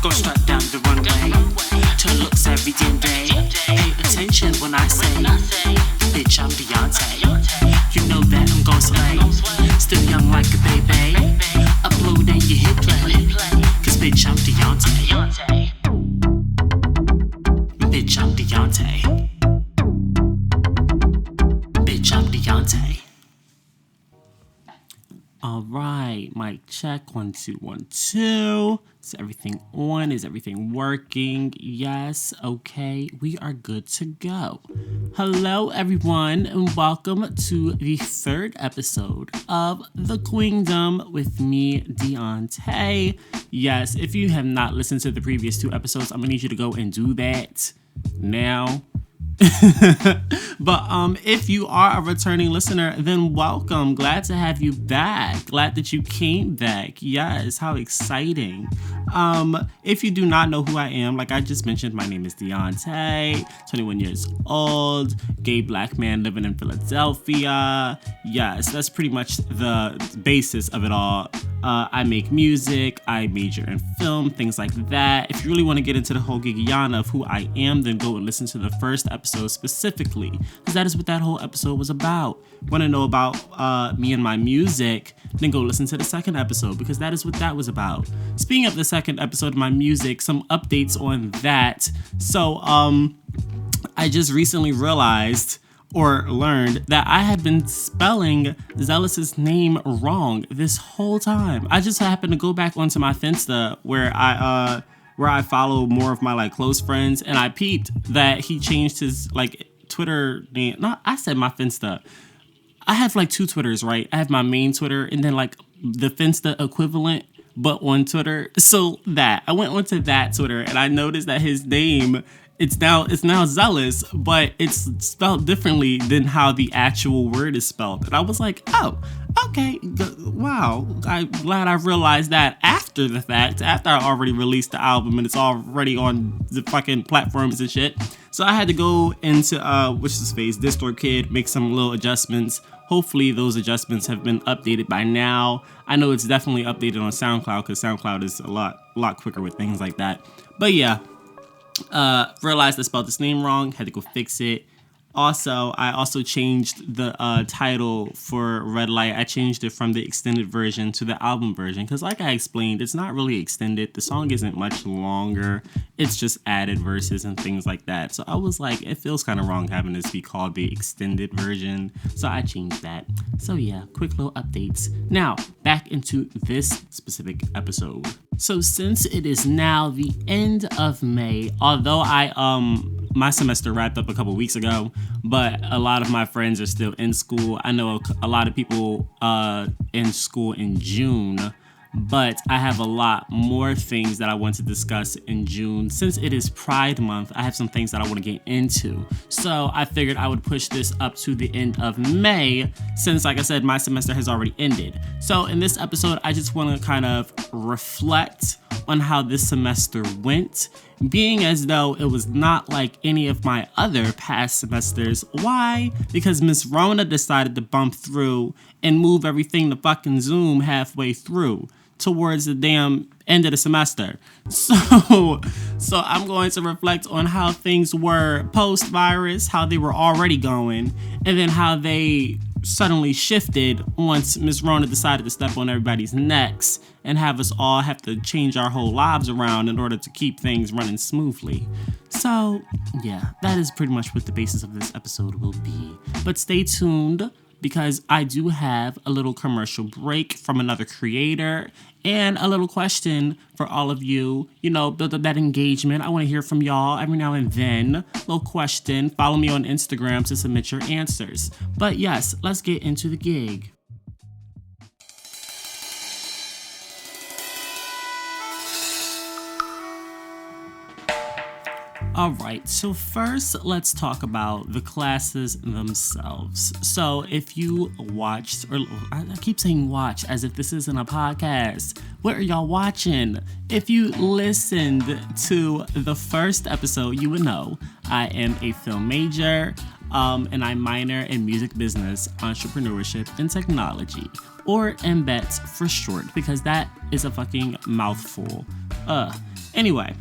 Go strut down the runway. Turn looks every damn day. Pay attention when I say, bitch, I'm Beyonce. You know that I'm gon' slay. Still young like a baby. Upload and you hit play. Cause bitch, I'm Beyonce. Bitch, I'm Beyonce. Bitch, I'm Beyonce. Alright, mic check, 1 2 1 2. Is everything on? Is everything working? Yes, okay, we are good to go. Hello everyone, and welcome to the third episode of The Queendom with me, Deontay. Yes, if you have not listened to the previous 2 episodes, I'm gonna need you to go and do that now. But if you are a returning listener, then welcome. Glad to have you back. Glad that you came back. Yes, how exciting. If you do not know who I am, like I just mentioned, my name is Deontay, 21 years old, gay black man living in Philadelphia. Yes, that's pretty much the basis of it all. I make music, I major in film, things like that. If you really want to get into the whole gigiana of who I am, then go and listen to the first episode specifically, because that is what that whole episode was about. Want to know about me and my music, then go listen to the second episode, because that is what that was about. Speaking of the second episode of my music, some updates on that. So I just recently realized or learned that I had been spelling Zealous's name wrong this whole time. I just happened to go back onto my Finsta where I follow more of my like close friends, and I peeped that he changed his like Twitter name. No, I said my Finsta. I have like 2 Twitters, right? I have my main Twitter and then like the Finsta equivalent, but on Twitter. So that I went onto that Twitter and I noticed that his name, it's now Zealous, but it's spelled differently than how the actual word is spelled. And I was like, oh, okay, wow. I'm glad I realized that after the fact, after I already released the album and it's already on the fucking platforms and shit. So I had to go into DistroKid, make some little adjustments. Hopefully those adjustments have been updated by now. I know it's definitely updated on SoundCloud because SoundCloud is a lot quicker with things like that. But yeah. Realized I spelled this name wrong, had to go fix it. Also, I also changed the title for Red Light. I changed it from the extended version to the album version because like I explained, it's not really extended. The song isn't much longer. It's just added verses and things like that. So I was like, it feels kind of wrong having this be called the extended version. So I changed that. So yeah, quick little updates. Now, back into this specific episode. So since it is now the end of May, although my semester wrapped up a couple weeks ago, but a lot of my friends are still in school. I know a lot of people in school in June, but I have a lot more things that I want to discuss in June. Since it is Pride Month, I have some things that I want to get into. So I figured I would push this up to the end of May, since, like I said, my semester has already ended. So in this episode, I just want to kind of reflect on how this semester went, being as though it was not like any of my other past semesters. Why? Because Miss Rona decided to bump through and move everything to fucking Zoom halfway through towards the damn end of the semester. So I'm going to reflect on how things were post-virus, how they were already going, and then how they suddenly shifted once Miss Rona decided to step on everybody's necks and have us all have to change our whole lives around in order to keep things running smoothly. So yeah, that is pretty much what the basis of this episode will be. But stay tuned, because I do have a little commercial break from another creator and a little question for all of you. You know, that engagement. I want to hear from y'all every now and then. Little question. Follow me on Instagram to submit your answers. But yes, let's get into the gig. All right, so first let's talk about the classes themselves. So if you watched, or I keep saying watch as if this isn't a podcast. What are y'all watching? If you listened to the first episode, you would know I am a film major, and I minor in music business, entrepreneurship, and technology, or MBET for short, because that is a fucking mouthful. Anyway,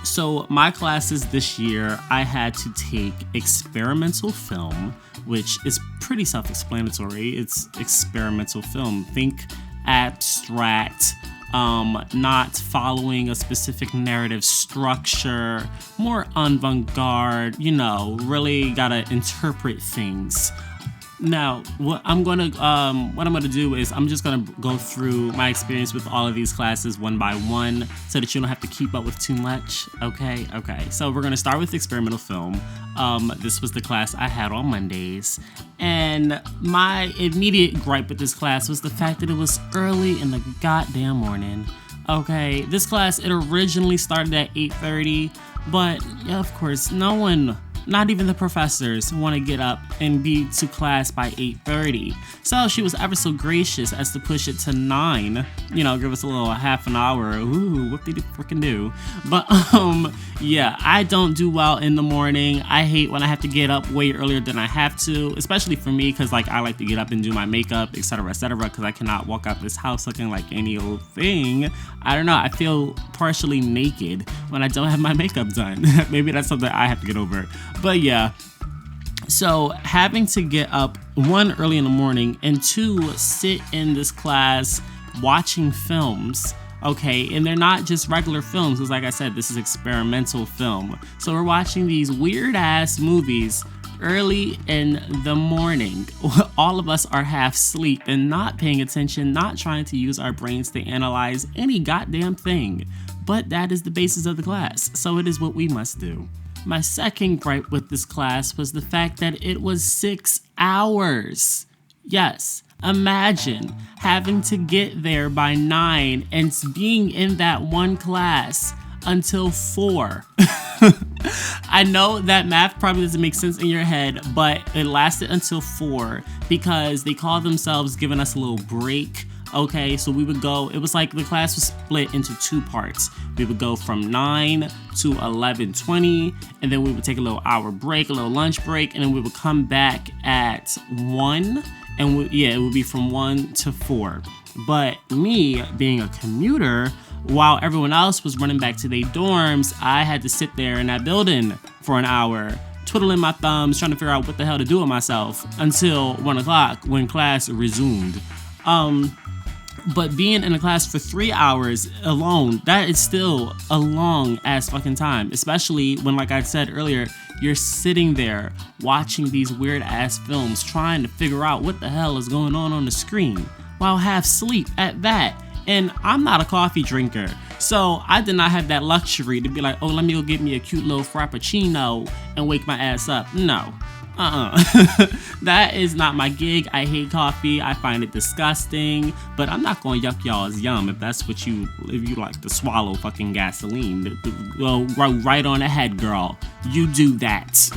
so my classes this year, I had to take experimental film, which is pretty self-explanatory. It's experimental film. Think abstract, not following a specific narrative structure, more avant-garde, really gotta interpret things. Now, what I'm gonna do is I'm just gonna go through my experience with all of these classes one by one, so that you don't have to keep up with too much. Okay. So we're gonna start with experimental film. This was the class I had on Mondays, and my immediate gripe with this class was the fact that it was early in the goddamn morning. Okay, this class, it originally started at 8:30, but yeah, of course, no one, not even the professors, want to get up and be to class by 8:30. So she was ever so gracious as to push it to 9. Give us a little half an hour. Ooh, what did it freaking do? But yeah, I don't do well in the morning. I hate when I have to get up way earlier than I have to, especially for me, because I like to get up and do my makeup, etc., because I cannot walk out this house looking like any old thing. I don't know. I feel partially naked when I don't have my makeup done. Maybe that's something I have to get over. But yeah, so having to get up, 1, early in the morning, and 2, sit in this class watching films, okay? And they're not just regular films, because like I said, this is experimental film. So we're watching these weird-ass movies early in the morning. All of us are half asleep and not paying attention, not trying to use our brains to analyze any goddamn thing. But that is the basis of the class, so it is what we must do. My second gripe with this class was the fact that it was 6 hours. Yes, imagine having to get there by 9 and being in that one class until 4. I know that math probably doesn't make sense in your head, but it lasted until 4 because they called themselves giving us a little break. Okay, so we would go, it was like the class was split into 2 parts. We would go from 9 to 11:20, and then we would take a little hour break, a little lunch break, and then we would come back at 1, and it would be from 1 to 4. But me, being a commuter, while everyone else was running back to their dorms, I had to sit there in that building for an hour, twiddling my thumbs, trying to figure out what the hell to do with myself until 1 o'clock when class resumed. But being in a class for 3 hours alone, that is still a long ass fucking time. Especially when, like I said earlier, you're sitting there watching these weird ass films, trying to figure out what the hell is going on the screen, while half asleep at that. And I'm not a coffee drinker, so I did not have that luxury to be like, oh, let me go get me a cute little frappuccino and wake my ass up. No. That is not my gig. I hate coffee. I find it disgusting. But I'm not gonna yuck y'all's yum if that's what if you like to swallow fucking gasoline. Go right on ahead, girl. You do that.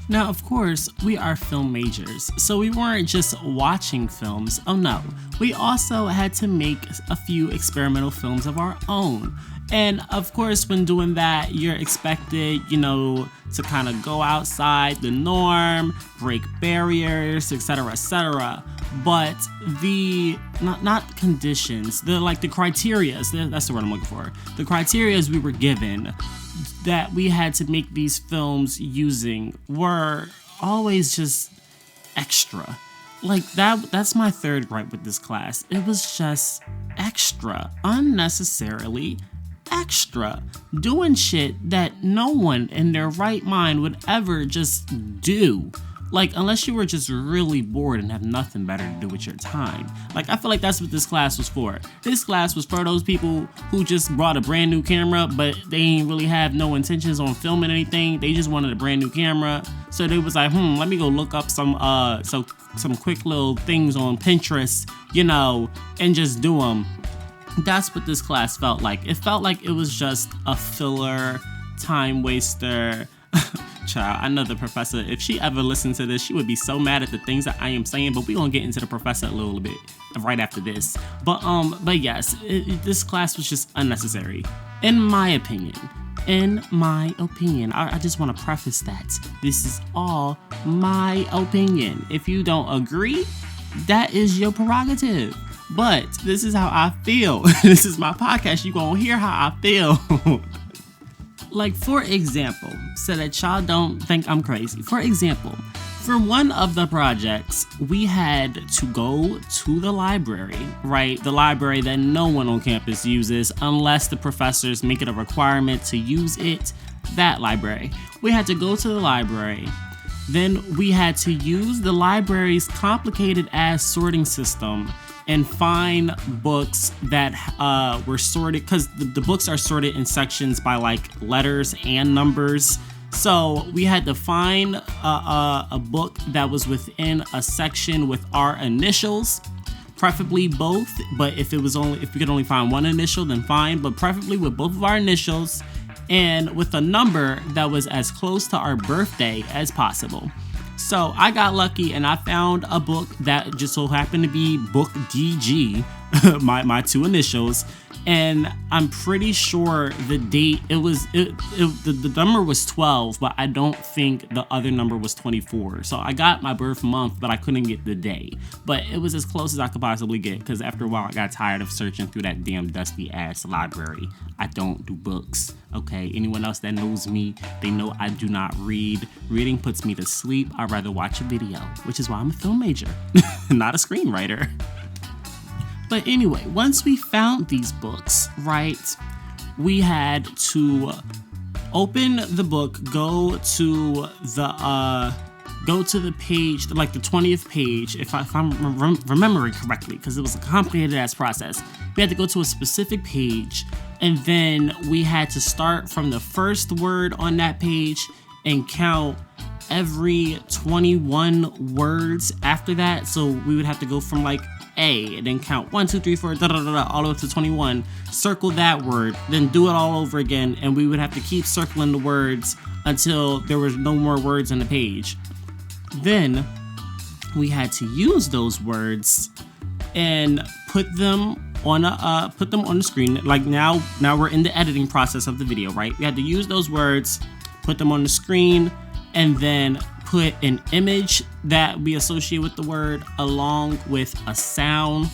Now, of course, we are film majors, so we weren't just watching films. Oh no, we also had to make a few experimental films of our own. And of course, when doing that, you're expected, to kind of go outside the norm, break barriers, etc. But the, not conditions, the criterias, that's the word I'm looking for. The criterias we were given that we had to make these films using were always just extra. That's my third gripe with this class. It was just extra, unnecessarily extra, doing shit that no one in their right mind would ever just do. Unless you were just really bored and have nothing better to do with your time. I feel like that's what this class was for. This class was for those people who just brought a brand new camera, but they ain't really have no intentions on filming anything. They just wanted a brand new camera. So they was like, let me go look up some quick little things on Pinterest, and just do them. That's what this class felt like. It felt like it was just a filler, time waster. Child, I know the professor, if she ever listened to this, she would be so mad at the things that I am saying, but we're gonna get into the professor a little bit right after this. But yes, this class was just unnecessary, in my opinion. I just want to preface that this is all my opinion. If you don't agree, that is your prerogative. But this is how I feel. This is my podcast. You gonna hear how I feel. Like, for example, so that y'all don't think I'm crazy. For example, for one of the projects, we had to go to the library, right? The library that no one on campus uses unless the professors make it a requirement to use it. That library. We had to go to the library. Then we had to use the library's complicated ass sorting system and find books that were sorted, because the books are sorted in sections by like letters and numbers. So we had to find a book that was within a section with our initials, preferably both. But if we could only find one initial, then fine. But preferably with both of our initials and with a number that was as close to our birthday as possible. So I got lucky and I found a book that just so happened to be book DG, my two initials, and I'm pretty sure the date the number was 12, but I don't think the other number was 24. So I got my birth month, but I couldn't get the day. But it was as close as I could possibly get, because after a while I got tired of searching through that damn dusty ass library. I don't do books. Okay, anyone else that knows me, they know I do not read. Reading puts me to sleep. I'd rather watch a video, which is why I'm a film major, not a screenwriter. But anyway, once we found these books, right, we had to open the book, go to the page, like the 20th page, if I'm remembering correctly, because it was a complicated ass process. We had to go to a specific page, and then we had to start from the first word on that page and count every 21 words after that. So we would have to go from like A and then count 1, 2, 3, 4, all the way up to 21, circle that word, then do it all over again, and we would have to keep circling the words until there was no more words on the page. Then we had to use those words and put them on the screen. Like now we're in the editing process of the video, right? We had to use those words, put them on the screen, and then put an image that we associate with the word along with a sound.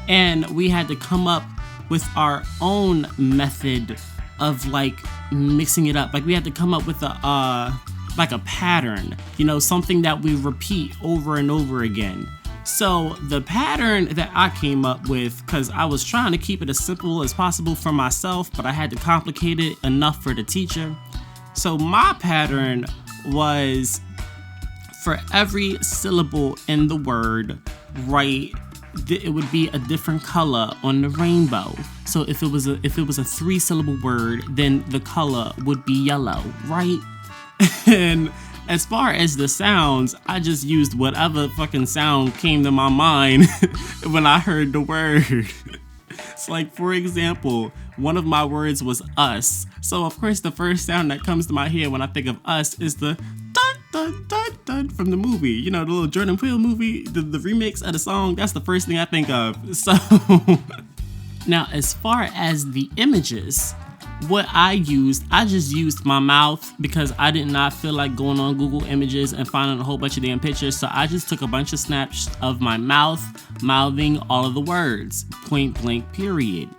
And we had to come up with our own method of like mixing it up. Like we had to come up with a pattern, something that we repeat over and over again. So the pattern that I came up with, because I was trying to keep it as simple as possible for myself, but I had to complicate it enough for the teacher. So my pattern was, for every syllable in the word, right, it would be a different color on the rainbow. So if it was a 3-syllable word, then the color would be yellow, right? And as far as the sounds, I just used whatever fucking sound came to my mind when I heard the word. It's like, for example, one of my words was us. So of course the first sound that comes to my head when I think of us is the dun dun dun dun from the movie. The little Jordan Peele movie, the remix of the song. That's the first thing I think of. So now, as far as the images, what I just used my mouth, because I did not feel like going on Google Images and finding a whole bunch of damn pictures. So I just took a bunch of snaps of my mouth mouthing all of the words, point blank, period.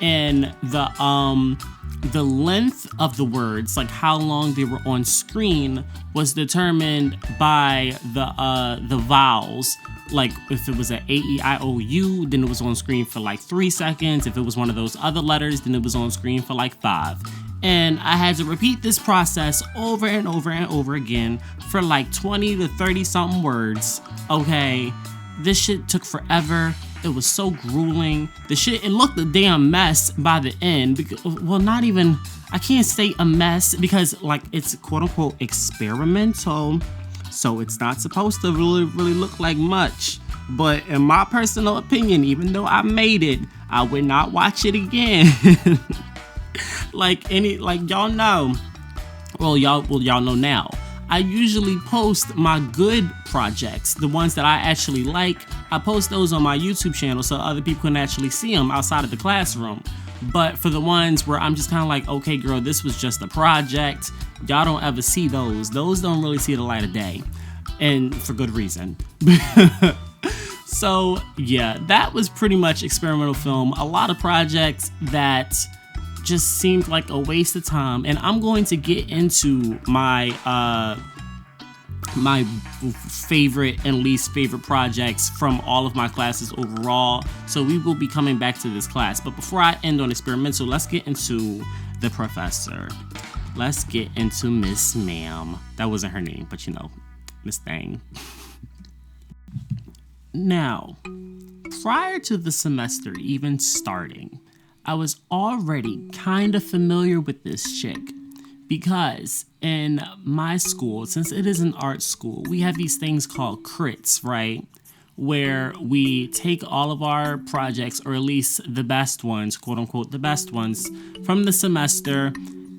And the length of the words, like how long they were on screen, was determined by the vowels. Like if it was an A-E-I-O-U, then it was on screen for like 3 seconds. If it was one of those other letters, then it was on screen for like 5. And I had to repeat this process over and over and over again for like 20 to 30 something words. Okay, this shit took forever. It was so grueling. It looked a damn mess by the end. Well, not even, I can't say a mess, because like it's quote unquote experimental. So it's not supposed to really look like much. But in my personal opinion, even though I made it, I would not watch it again. y'all know. Well, y'all know now. I usually post my good projects, the ones that I actually like. I post those on my YouTube channel so other people can actually see them outside of the classroom. But for the ones where I'm just kind of like, okay, girl, this was just a project, y'all don't ever see those. Those don't really see the light of day. And for good reason. So yeah, that was pretty much experimental film. A lot of projects that just seemed like a waste of time. And I'm going to get into my favorite and least favorite projects from all of my classes overall. So we will be coming back to this class. But before I end on experimental, let's get into the professor. Let's get into Miss Ma'am. That wasn't her name, but Miss Thang. Now, prior to the semester even starting, I was already kind of familiar with this chick because in my school, since it is an art school, we have these things called crits, right? Where we take all of our projects, or at least the best ones, quote unquote, the best ones from the semester.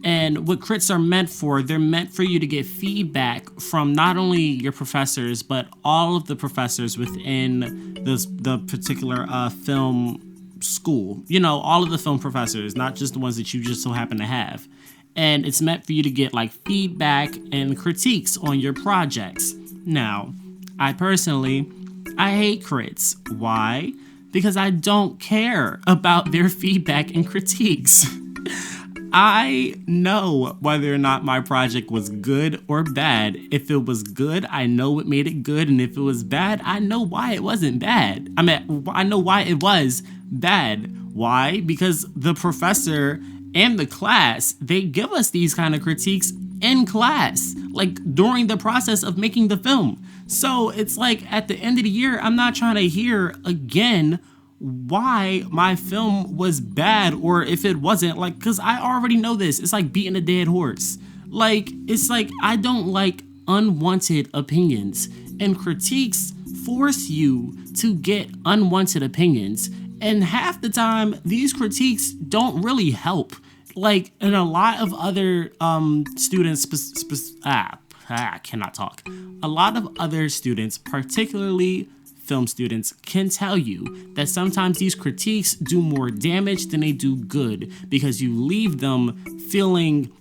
And what crits are meant for, they're meant for you to get feedback from not only your professors, but all of the professors within the particular film school. All of the film professors, not just the ones that you just so happen to have. And it's meant for you to get like feedback and critiques on your projects. Now, I hate crits. Why? Because I don't care about their feedback and critiques. I know whether or not my project was good or bad. If it was good, I know what made it good. And if it was bad, I know why it wasn't bad. I know why it was bad. Why? Because the professor and the class, they give us these kind of critiques in class, like during the process of making the film. So it's like at the end of the year, I'm not trying to hear again why my film was bad, or if it wasn't, like, because I already know this. It's like beating a dead horse. Like, it's like I don't like unwanted opinions, and critiques force you to get unwanted opinions. And half the time, these critiques don't really help. Like, and a lot of other students, I cannot talk. A lot of other students, particularly film students, can tell you that sometimes these critiques do more damage than they do good because you leave them feeling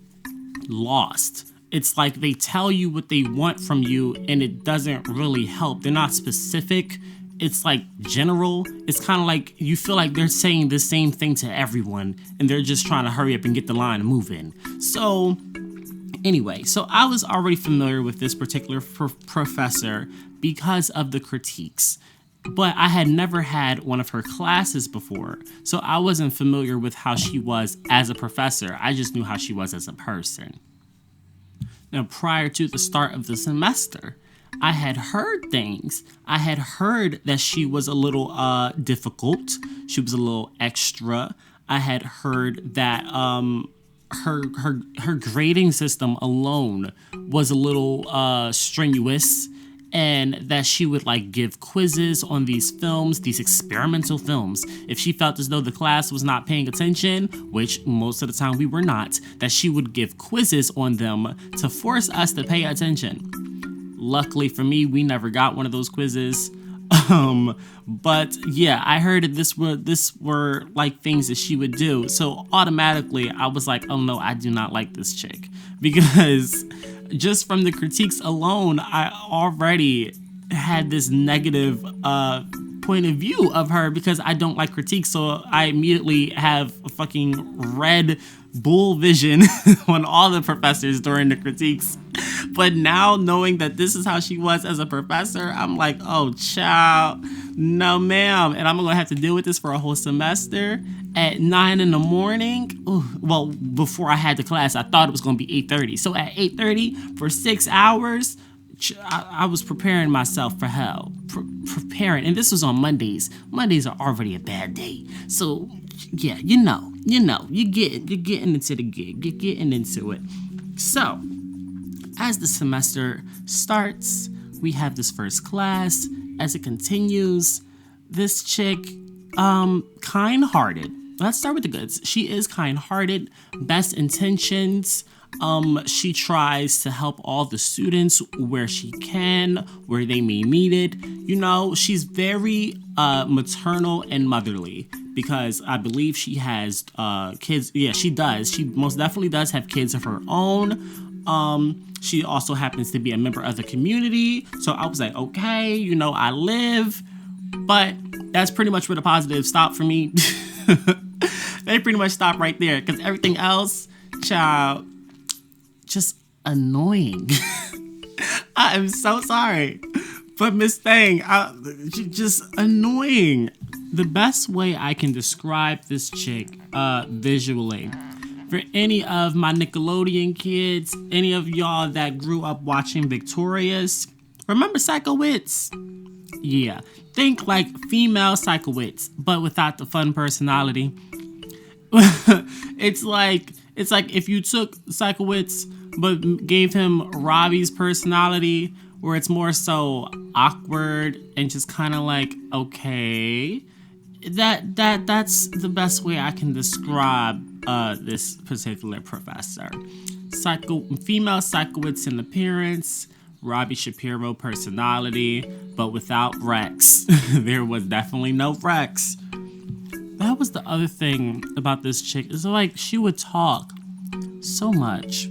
lost. It's like they tell you what they want from you and it doesn't really help. They're not specific. It's like general. It's kind of like you feel like they're saying the same thing to everyone and they're just trying to hurry up and get the line moving. So anyway, so I was already familiar with this particular professor because of the critiques, but I had never had one of her classes before, so I wasn't familiar with how she was as a professor. I just knew how she was as a person. Now, prior to the start of the semester, I had heard things. I had heard that she was a little difficult. She was a little extra. I had heard that her grading system alone was a little strenuous, and that she would like give quizzes on these films, these experimental films. If she felt as though the class was not paying attention, which most of the time we were not, that she would give quizzes on them to force us to pay attention. Luckily for me, we never got one of those quizzes. But yeah, I heard that this were like things that she would do. So automatically I was like, oh no, I do not like this chick, because just from the critiques alone, I already had this negative point of view of her because I don't like critiques. So I immediately have a fucking red bull vision on all the professors during the critiques. But now knowing that this is how she was as a professor, I'm like, oh, child, no, ma'am. And I'm going to have to deal with this for a whole semester at 9 in the morning. Ooh, well, before I had the class, I thought it was going to be 8:30. So at 8:30 for 6 hours, I was preparing myself for hell. Preparing. And this was on Mondays. Mondays are already a bad day. So, yeah, you're getting into the gig. You're getting into it. So, as the semester starts, we have this first class. As it continues, this chick, kind-hearted. Let's start with the goods. She is kind-hearted, best intentions. She tries to help all the students where she can, where they may need it. She's very maternal and motherly, because I believe she has kids. Yeah, she does. She most definitely does have kids of her own. She also happens to be a member of the community. So I was like, okay, I live But that's pretty much where the positives stop for me. They pretty much stop right there because everything else, child, just annoying. I am so sorry. But Miss Thang, just annoying. The best way I can describe this chick visually, for any of my Nickelodeon kids, any of y'all that grew up watching Victorious, remember Psychowitz? Yeah, think like female Psychowitz, but without the fun personality. It's like if you took Psychowitz but gave him Robbie's personality, where it's more so awkward and just kind of like, okay, that's the best way I can describe this particular professor. Female Psychowitz in appearance, Robbie Shapiro personality, but without Rex. There was definitely no Rex. That was the other thing about this chick, is like she would talk so much.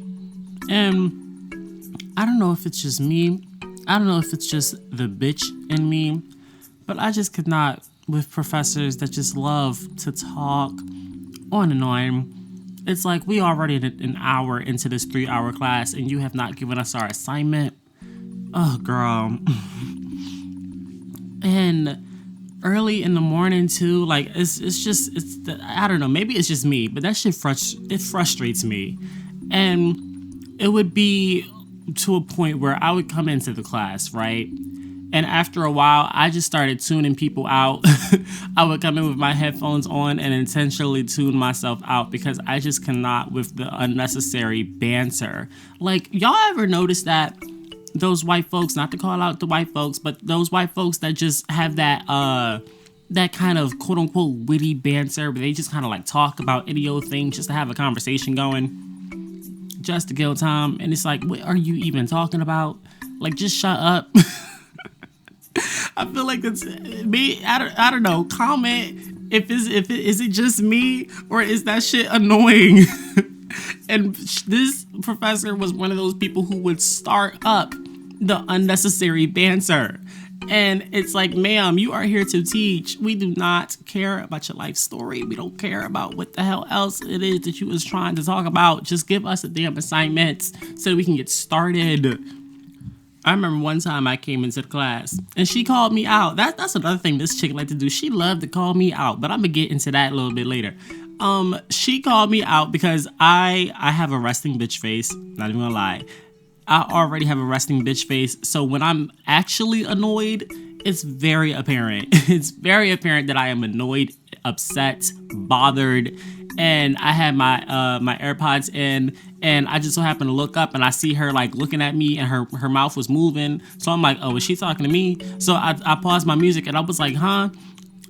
And I don't know if it's just me. I don't know if it's just the bitch in me, but I just could not with professors that just love to talk on and on. It's like we already an hour into this 3-hour class and you have not given us our assignment. Oh, girl. And early in the morning too, like I don't know, maybe it's just me, but that shit frustrates me. And it would be to a point where I would come into the class, right? And after a while, I just started tuning people out. I would come in with my headphones on and intentionally tune myself out because I just cannot with the unnecessary banter. Like, y'all ever notice that those white folks, not to call out the white folks, but those white folks that just have that kind of quote unquote witty banter, where they just kind of like talk about any old thing just to have a conversation going, just to kill time. And it's like, what are you even talking about? Like, just shut up. I feel like it's me. I don't know. Comment is it just me or is that shit annoying? And this professor was one of those people who would start up the unnecessary banter. And it's like, ma'am, you are here to teach. We do not care about your life story. We don't care about what the hell else it is that you was trying to talk about. Just give us a damn assignment so that we can get started. I remember one time I came into the class and she called me out. That's another thing this chick like to do. She loved to call me out, but I'm gonna get into that a little bit later. She called me out because I have a resting bitch face. Not even gonna lie. I already have a resting bitch face. So when I'm actually annoyed, it's very apparent. It's very apparent that I am annoyed, upset, bothered, and I had my AirPods in, and I just so happened to look up and I see her like looking at me, and her mouth was moving. So I'm like, oh, is she talking to me? So I paused my music and I was like, huh?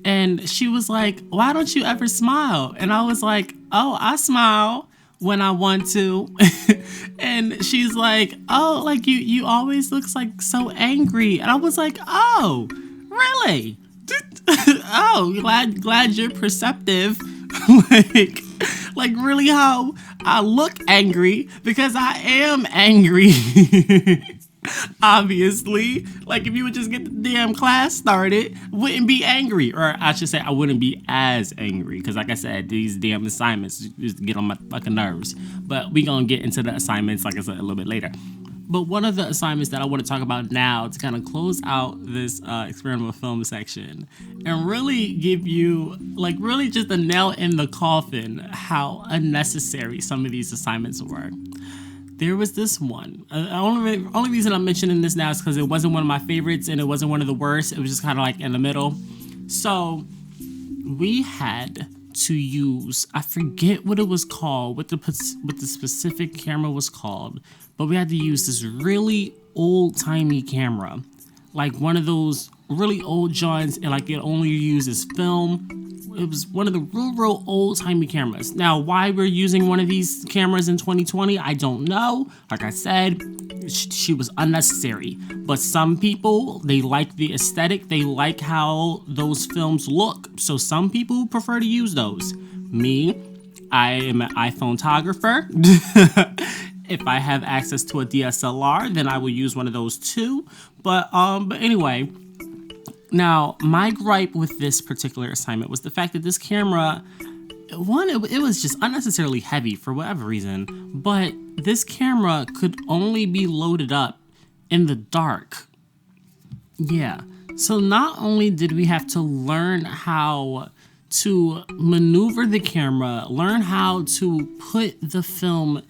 And she was like, why don't you ever smile? And I was like, oh, I smile when I want to. And she's like, oh, like you always looks like so angry. And I was like, oh, really? Oh, glad you're perceptive. like really how I look angry, because I am angry. Obviously, like if you would just get the damn class started, wouldn't be angry, or I should say I wouldn't be as angry, because like I said, these damn assignments just get on my fucking nerves. But we gonna get into the assignments, like I said, a little bit later. But one of the assignments that I want to talk about now to kind of close out this experimental film section and really give you, like, really just a nail in the coffin how unnecessary some of these assignments were. There was this one. Only reason I'm mentioning this now is because it wasn't one of my favorites and it wasn't one of the worst. It was just kind of like in the middle. So we had to use, I forget what it was called, what the specific camera was called, but we had to use this really old-timey camera, like one of those really old joints, and like it only uses film. It was one of the real old-timey cameras. Now, why we're using one of these cameras in 2020, I don't know. Like I said, she was unnecessary. But some people, they like the aesthetic. They like how those films look. So some people prefer to use those. Me, I am an iPhone photographer. If I have access to a DSLR, then I will use one of those too. But anyway, Now, my gripe with this particular assignment was the fact that this camera, one, it was just unnecessarily heavy for whatever reason, but this camera could only be loaded up in the dark. Yeah. So not only did we have to learn how to maneuver the camera, learn how to put the film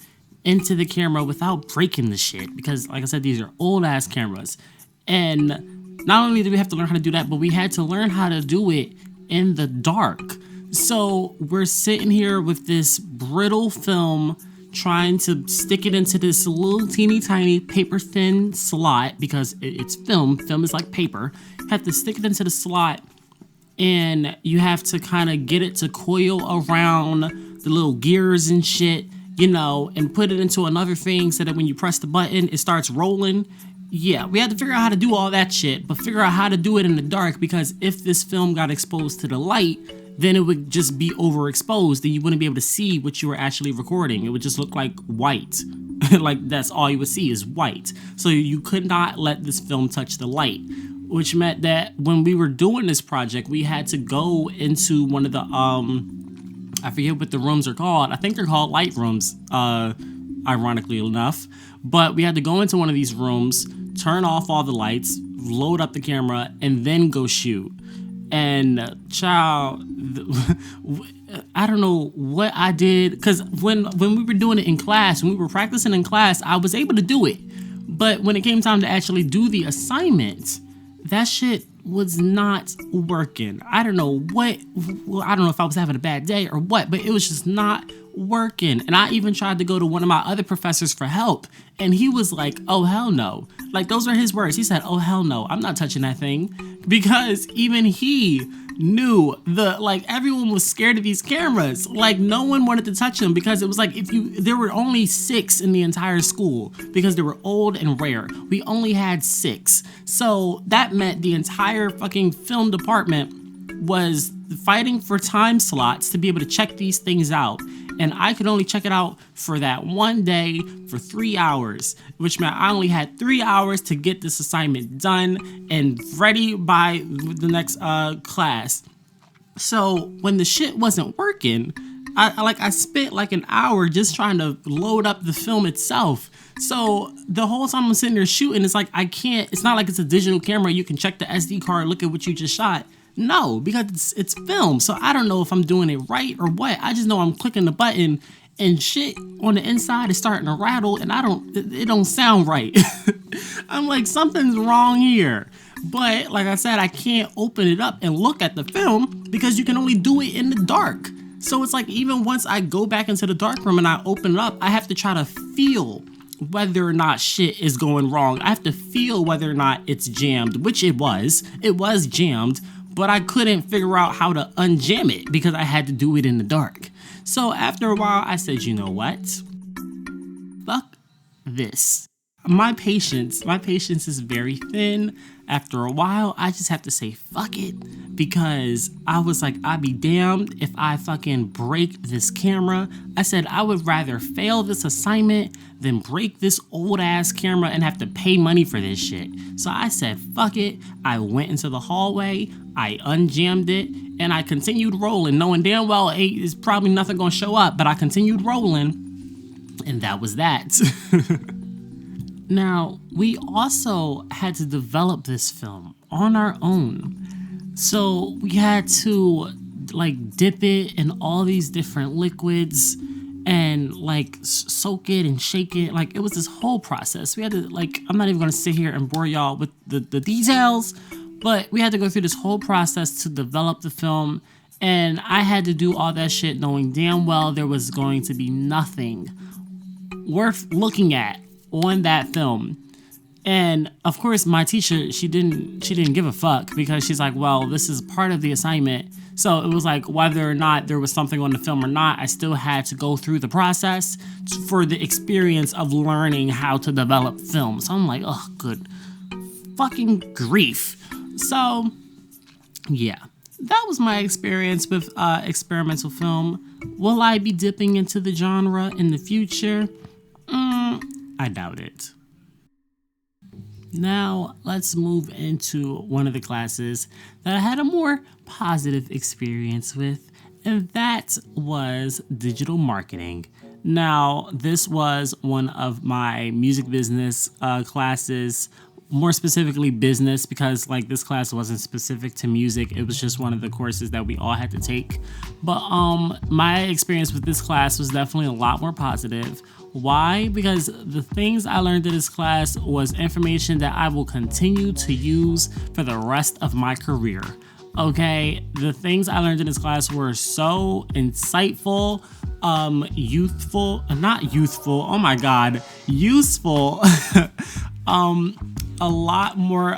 into the camera without breaking the shit, because like I said, these are old ass cameras. And not only did we have to learn how to do that, but we had to learn how to do it in the dark. So we're sitting here with this brittle film, trying to stick it into this little teeny tiny paper thin slot, because it's film. Film is like paper. You have to stick it into the slot, and you have to kind of get it to coil around the little gears and shit, and put it into another thing so that when you press the button, it starts rolling. Yeah, we had to figure out how to do all that shit, but figure out how to do it in the dark, because if this film got exposed to the light, then it would just be overexposed and you wouldn't be able to see what you were actually recording. It would just look like white. Like that's all you would see is white. So you could not let this film touch the light, which meant that when we were doing this project, we had to go into one of the, I forget what the rooms are called. I think they're called light rooms, ironically enough. But we had to go into one of these rooms, turn off all the lights, load up the camera, and then go shoot. And child, I don't know what I did, because when we were doing it in class, when we were practicing in class, I was able to do it. But when it came time to actually do the assignment, that shit was not working. I don't know what, I don't know if I was having a bad day or what, but it was just not working. And I even tried to go to one of my other professors for help, and he was like, oh hell no. Like, those are his words. He said, oh hell no, I'm not touching that thing. Because even he knew everyone was scared of these cameras. Like, no one wanted to touch them, because it was like, there were only 6 in the entire school, because they were old and rare. We only had 6. So that meant the entire fucking film department was fighting for time slots to be able to check these things out. And I could only check it out for that one day for 3 hours, which meant I only had 3 hours to get this assignment done and ready by the next class. So when the shit wasn't working, I spent like an hour just trying to load up the film itself. So the whole time I'm sitting there shooting, it's like it's not like it's a digital camera. You can check the SD card, look at what you just shot. No, because it's film. So I don't know if I'm doing it right or what. I just know I'm clicking the button and shit on the inside is starting to rattle, and it don't sound right. I'm like, something's wrong here. But like I said, I can't open it up and look at the film because you can only do it in the dark. So it's like, even once I go back into the dark room and I open it up, I have to try to feel whether or not shit is going wrong. I have to feel whether or not it's jammed, which it was. It was jammed. But I couldn't figure out how to unjam it because I had to do it in the dark. So after a while, I said, you know what? Fuck this. My patience is very thin. After a while, I just have to say fuck it, because I was like, I'd be damned if I fucking break this camera. I said I would rather fail this assignment than break this old ass camera and have to pay money for this shit. So I said fuck it. I went into the hallway, I unjammed it, and I continued rolling, knowing damn well it's probably nothing gonna show up, but I continued rolling, and that was that. Now, we also had to develop this film on our own. So we had to dip it in all these different liquids and soak it and shake it. It was this whole process. We had to I'm not even gonna sit here and bore y'all with the details, but we had to go through this whole process to develop the film. And I had to do all that shit knowing damn well there was going to be nothing worth looking at on that film. And of course my teacher, she didn't give a fuck, because she's like, well, this is part of the assignment. So it was like, whether or not there was something on the film or not, I still had to go through the process for the experience of learning how to develop film. So I'm like, oh, good fucking grief. So yeah, that was my experience with experimental film. Will I be dipping into the genre in the future? I doubt it. Now, let's move into one of the classes that I had a more positive experience with, and that was digital marketing. Now, this was one of my music business classes, more specifically business, because like this class wasn't specific to music. It was just one of the courses that we all had to take. But my experience with this class was definitely a lot more positive. Why? Because the things I learned in this class was information that I will continue to use for the rest of my career. Okay, the things I learned in this class were so insightful, oh my God, useful, a lot more,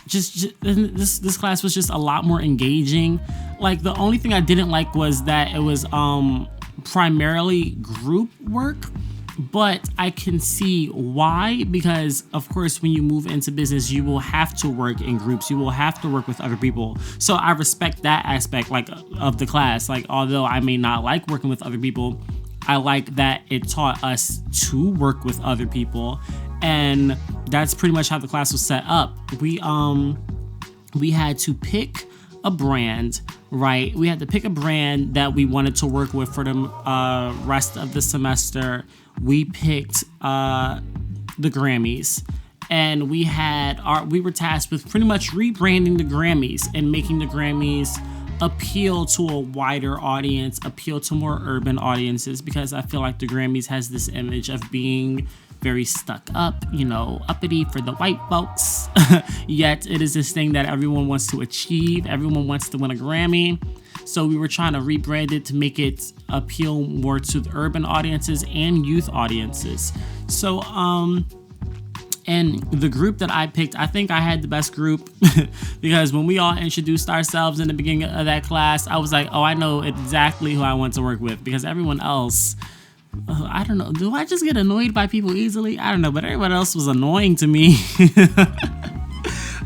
this class was just a lot more engaging. Like the only thing I didn't like was that it was, primarily group work, but I can see why, because of course when you move into business you will have to work in groups, you will have to work with other people. So I respect that aspect like of the class. Like although I may not like working with other people, I like that it taught us to work with other people, and that's pretty much how the class was set up. We had to pick a brand, right? We had to pick a brand that we wanted to work with for the rest of the semester. We picked the Grammys, and we were tasked with pretty much rebranding the Grammys and making the Grammys appeal to a wider audience, appeal to more urban audiences, because I feel like the Grammys has this image of being very stuck up, uppity for the white folks. Yet it is this thing that everyone wants to achieve. Everyone wants to win a Grammy. So we were trying to rebrand it to make it appeal more to the urban audiences and youth audiences. So, and the group that I picked, I think I had the best group because when we all introduced ourselves in the beginning of that class, I was like, oh, I know exactly who I want to work with, because everyone else, I don't know. Do I just get annoyed by people easily? I don't know, but everyone else was annoying to me.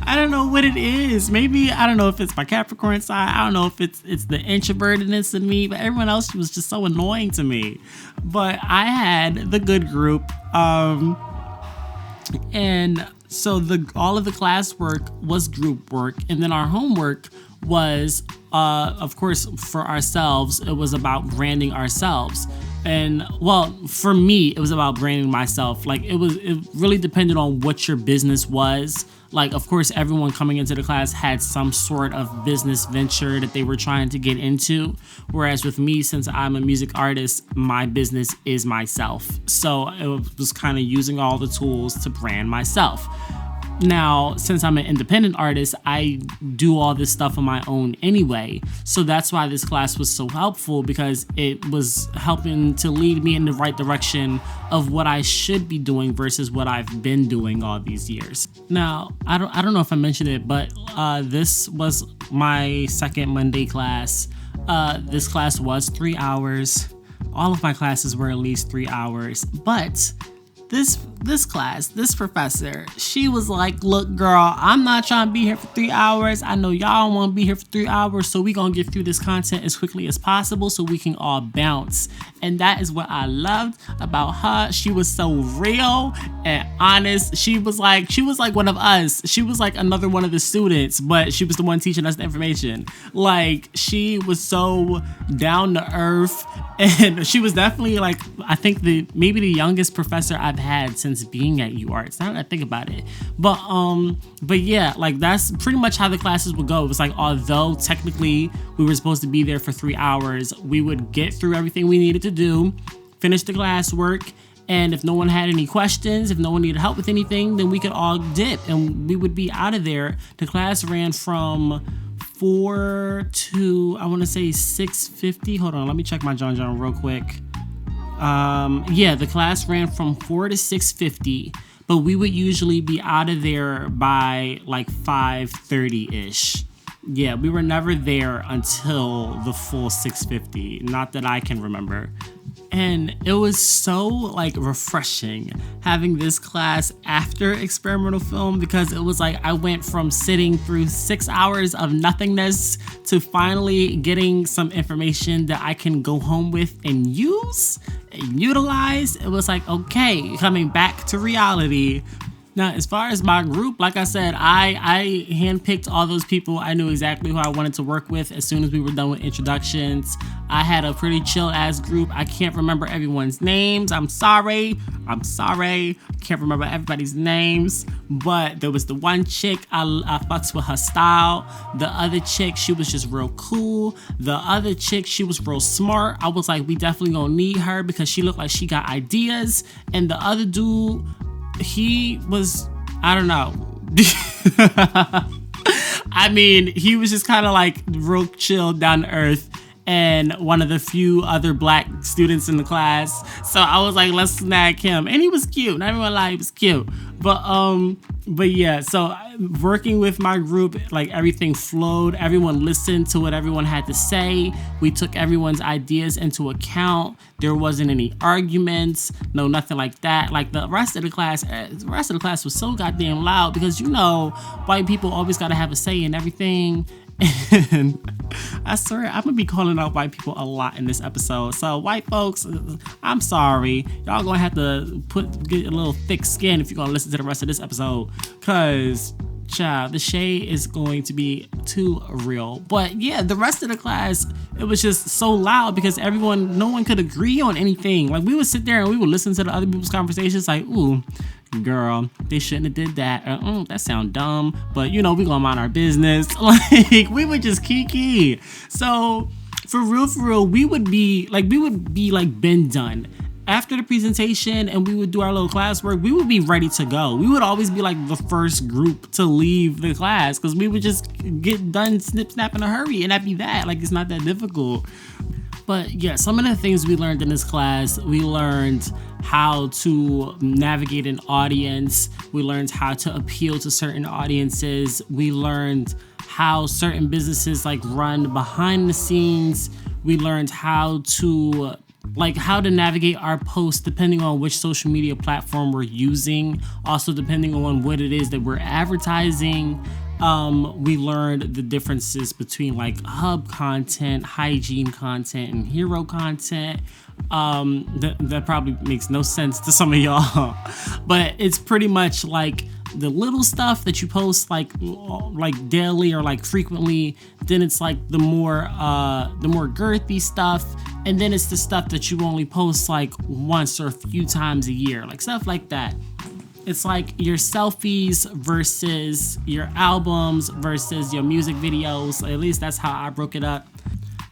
I don't know what it is. Maybe, I don't know if it's my Capricorn side. I don't know if it's the introvertedness in me, but everyone else was just so annoying to me. But I had the good group. And so all of the classwork was group work. And then our homework was, of course, for ourselves. It was about branding ourselves. And well, for me, it was about branding myself. Like it really depended on what your business was. Like, of course, everyone coming into the class had some sort of business venture that they were trying to get into. Whereas with me, since I'm a music artist, my business is myself. So it was kind of using all the tools to brand myself. Now, since I'm an independent artist, I do all this stuff on my own anyway. So that's why this class was so helpful, because it was helping to lead me in the right direction of what I should be doing versus what I've been doing all these years. Now, I don't know if I mentioned it, but this was my second Monday class. This class was 3 hours. All of my classes were at least 3 hours, but this professor, she was like, look, girl, I'm not trying to be here for 3 hours. I know y'all want to be here for 3 hours, so we gonna get through this content as quickly as possible so we can all bounce. And that is what I loved about her. She was so real and honest. She was like one of us. She was like another one of the students, but she was the one teaching us the information. Like, she was so down to earth, and she was definitely like, I think maybe the youngest professor I've had since being at UArts. Now that I think about it. But yeah, like that's pretty much how the classes would go. It was like, although technically we were supposed to be there for 3 hours, we would get through everything we needed to do, finish the classwork, and if no one had any questions, if no one needed help with anything, then we could all dip and we would be out of there. The class ran from 4 to, I want to say 6:50. Hold on, let me check my John real quick. The class ran from 4 to 6:50, but we would usually be out of there by like 5:30-ish. Yeah, we were never there until the full 6:50, not that I can remember. And it was so like refreshing having this class after experimental film, because it was like I went from sitting through 6 hours of nothingness to finally getting some information that I can go home with and use and utilize. It was like, okay, coming back to reality. Now, as far as my group, like I said, I handpicked all those people. I knew exactly who I wanted to work with as soon as we were done with introductions. I had a pretty chill ass group. I can't remember everyone's names. I'm sorry. Can't remember everybody's names. But there was the one chick, I fucks with her style. The other chick, she was just real cool. The other chick, she was real smart. I was like, we definitely gonna need her because she looked like she got ideas. And the other dude, he was, I don't know. I mean, he was just kind of like real chill, down to earth, and one of the few other black students in the class. So I was like, let's snag him. And he was cute. Not even gonna lie, he was cute. But yeah, so working with my group, like everything flowed. Everyone listened to what everyone had to say. We took everyone's ideas into account. There wasn't any arguments, no, nothing like that. Like the rest of the class was so goddamn loud because, you know, white people always gotta have a say in everything. And I swear I'm gonna be calling out white people a lot in this episode. So white folks, I'm sorry. Y'all gonna have to get a little thick skin if you're gonna listen to the rest of this episode. Cause child, the shade is going to be too real. But yeah, the rest of the class, it was just so loud because no one could agree on anything. Like we would sit there and we would listen to the other people's conversations like, ooh, girl, they shouldn't have did that. That sound dumb, but you know, we gonna mind our business. Like we would just kiki. So for real, we would be like been done. After the presentation and we would do our little classwork, we would be ready to go. We would always be like the first group to leave the class because we would just get done snip, snap in a hurry and that'd be that. Like it's not that difficult. But yeah, some of the things we learned in this class, we learned how to navigate an audience. We learned how to appeal to certain audiences. We learned how certain businesses like run behind the scenes. We learned how to navigate our posts depending on which social media platform we're using. Also depending on what it is that we're advertising. We learned the differences between like hub content, hygiene content, and hero content. That probably makes no sense to some of y'all, but it's pretty much like the little stuff that you post like daily or like frequently. Then it's like the more girthy stuff, and then it's the stuff that you only post like once or a few times a year, like stuff like that. It's like your selfies versus your albums versus your music videos. At least that's how I broke it up.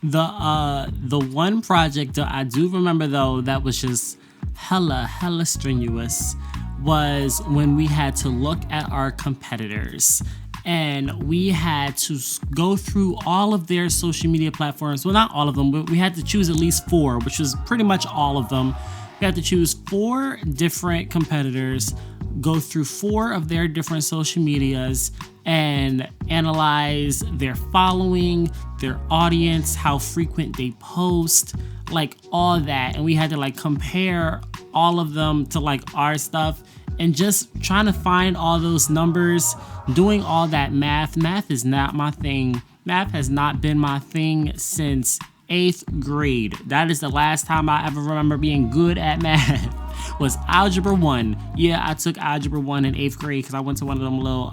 The one project that I do remember though that was just hella strenuous was when we had to look at our competitors and we had to go through all of their social media platforms. Well, not all of them, but we had to choose at least 4, which was pretty much all of them. We had to choose 4 different competitors, go through 4 of their different social medias and analyze their following, their audience, how frequent they post, like all that. And we had to like compare all of them to like our stuff and just trying to find all those numbers, doing all that math. Math is not my thing. Math has not been my thing since 8th grade. That is the last time I ever remember being good at math. Was Algebra 1. Yeah, I took Algebra 1 in 8th grade because I went to one of them little,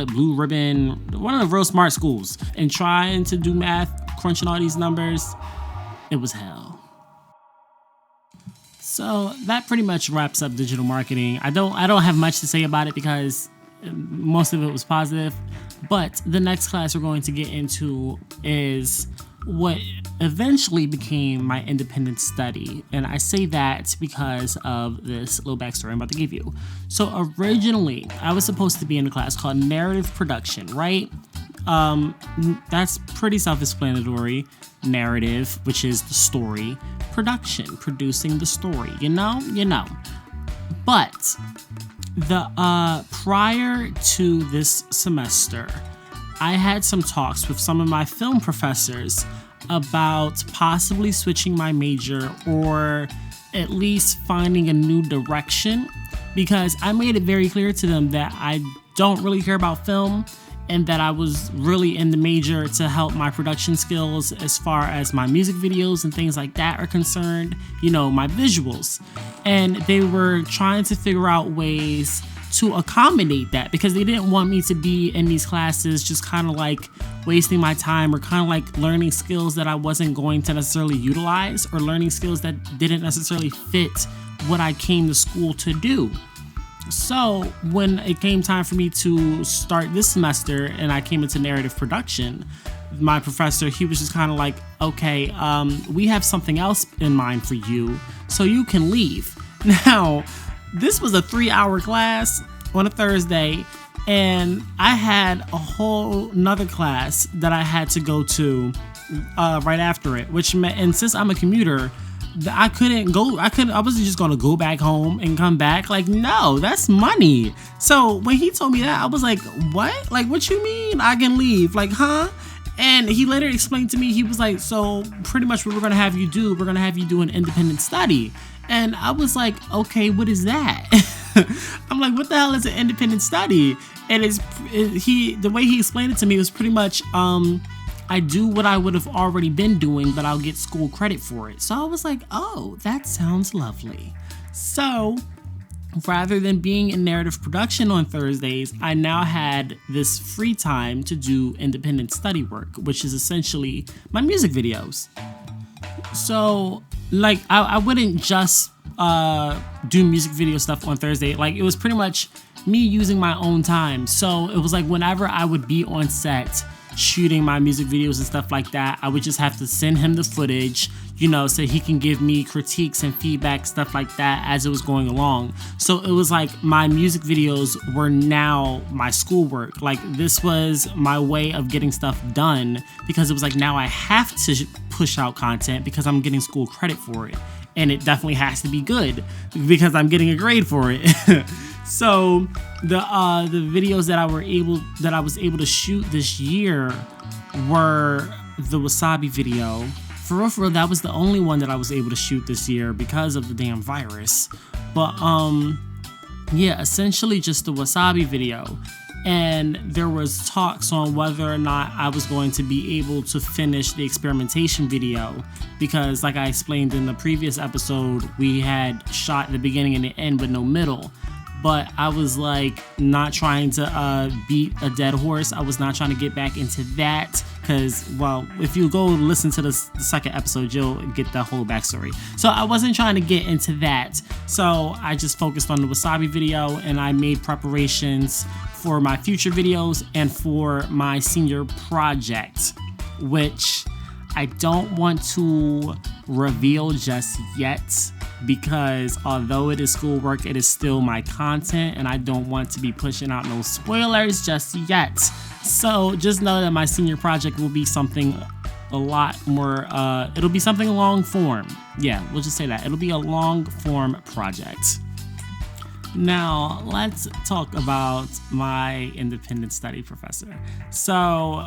blue ribbon, one of the real smart schools. And trying to do math, crunching all these numbers, it was hell. So that pretty much wraps up digital marketing. I don't have much to say about it because most of it was positive. But the next class we're going to get into is what eventually became my independent study. And I say that because of this little backstory I'm about to give you. So originally, I was supposed to be in a class called narrative production, right? That's pretty self-explanatory. Narrative, which is the story. Production, producing the story, you know. But prior to this semester, I had some talks with some of my film professors about possibly switching my major or at least finding a new direction, because I made it very clear to them that I don't really care about film and that I was really in the major to help my production skills as far as my music videos and things like that are concerned, you know, my visuals. And they were trying to figure out ways to accommodate that, because they didn't want me to be in these classes just kind of like wasting my time, or kind of like learning skills that I wasn't going to necessarily utilize, or learning skills that didn't necessarily fit what I came to school to do. So when it came time for me to start this semester and I came into narrative production, my professor, he was just kind of like, okay, we have something else in mind for you, so you can leave. Now, this was a 3-hour class on a Thursday, and I had a whole nother class that I had to go to right after it, which meant, and since I'm a commuter, I wasn't just gonna go back home and come back. Like, no, that's money. So when he told me that, I was like, what? Like, what you mean I can leave? Like, huh? And he later explained to me, he was like, so pretty much what we're gonna have you do, we're gonna have you do an independent study. And I was like, okay, what is that? I'm like, what the hell is an independent study? And the way he explained it to me was pretty much, I do what I would have already been doing, but I'll get school credit for it. So I was like, oh, that sounds lovely. So rather than being in narrative production on Thursdays, I now had this free time to do independent study work, which is essentially my music videos. So like, I wouldn't just do music video stuff on Thursday. Like, it was pretty much me using my own time. So it was like, whenever I would be on set shooting my music videos and stuff like that, I would just have to send him the footage, so he can give me critiques and feedback, stuff like that, as it was going along. So it was like my music videos were now my schoolwork. Like, this was my way of getting stuff done, because it was like, now I have to push out content because I'm getting school credit for it, and it definitely has to be good because I'm getting a grade for it. So the videos that I was able to shoot this year were the Wasabi video. For real, that was the only one that I was able to shoot this year because of the damn virus. But yeah, essentially just the Wasabi video. And there was talks on whether or not I was going to be able to finish the experimentation video, because like I explained in the previous episode, we had shot the beginning and the end but no middle. But I was like not trying to beat a dead horse. I was not trying to get back into that, because, well, if you go listen to the second episode, you'll get the whole backstory. So I wasn't trying to get into that. So I just focused on the Wasabi video, and I made preparations for my future videos and for my senior project, which I don't want to reveal just yet, because although it is schoolwork, it is still my content, and I don't want to be pushing out no spoilers just yet. So just know that my senior project will be something a lot more, it'll be something long form. Yeah, we'll just say that. It'll be a long form project. Now, let's talk about my independent study professor. So,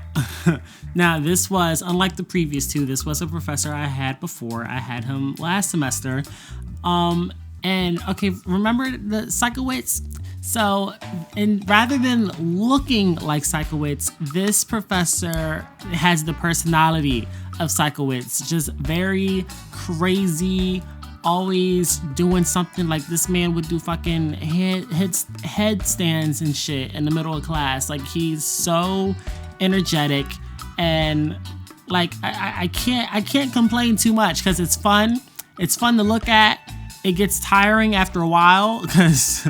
now this was, unlike the previous two, this was a professor I had before. I had him last semester. And, okay, remember the Psychowitz? So, and rather than looking like Psychowitz, this professor has the personality of Psychowitz. Just very crazy, always doing something. Like, this man would do fucking headstands and shit in the middle of class. Like, he's so energetic, and like I can't complain too much, because it's fun to look at. It gets tiring after a while, because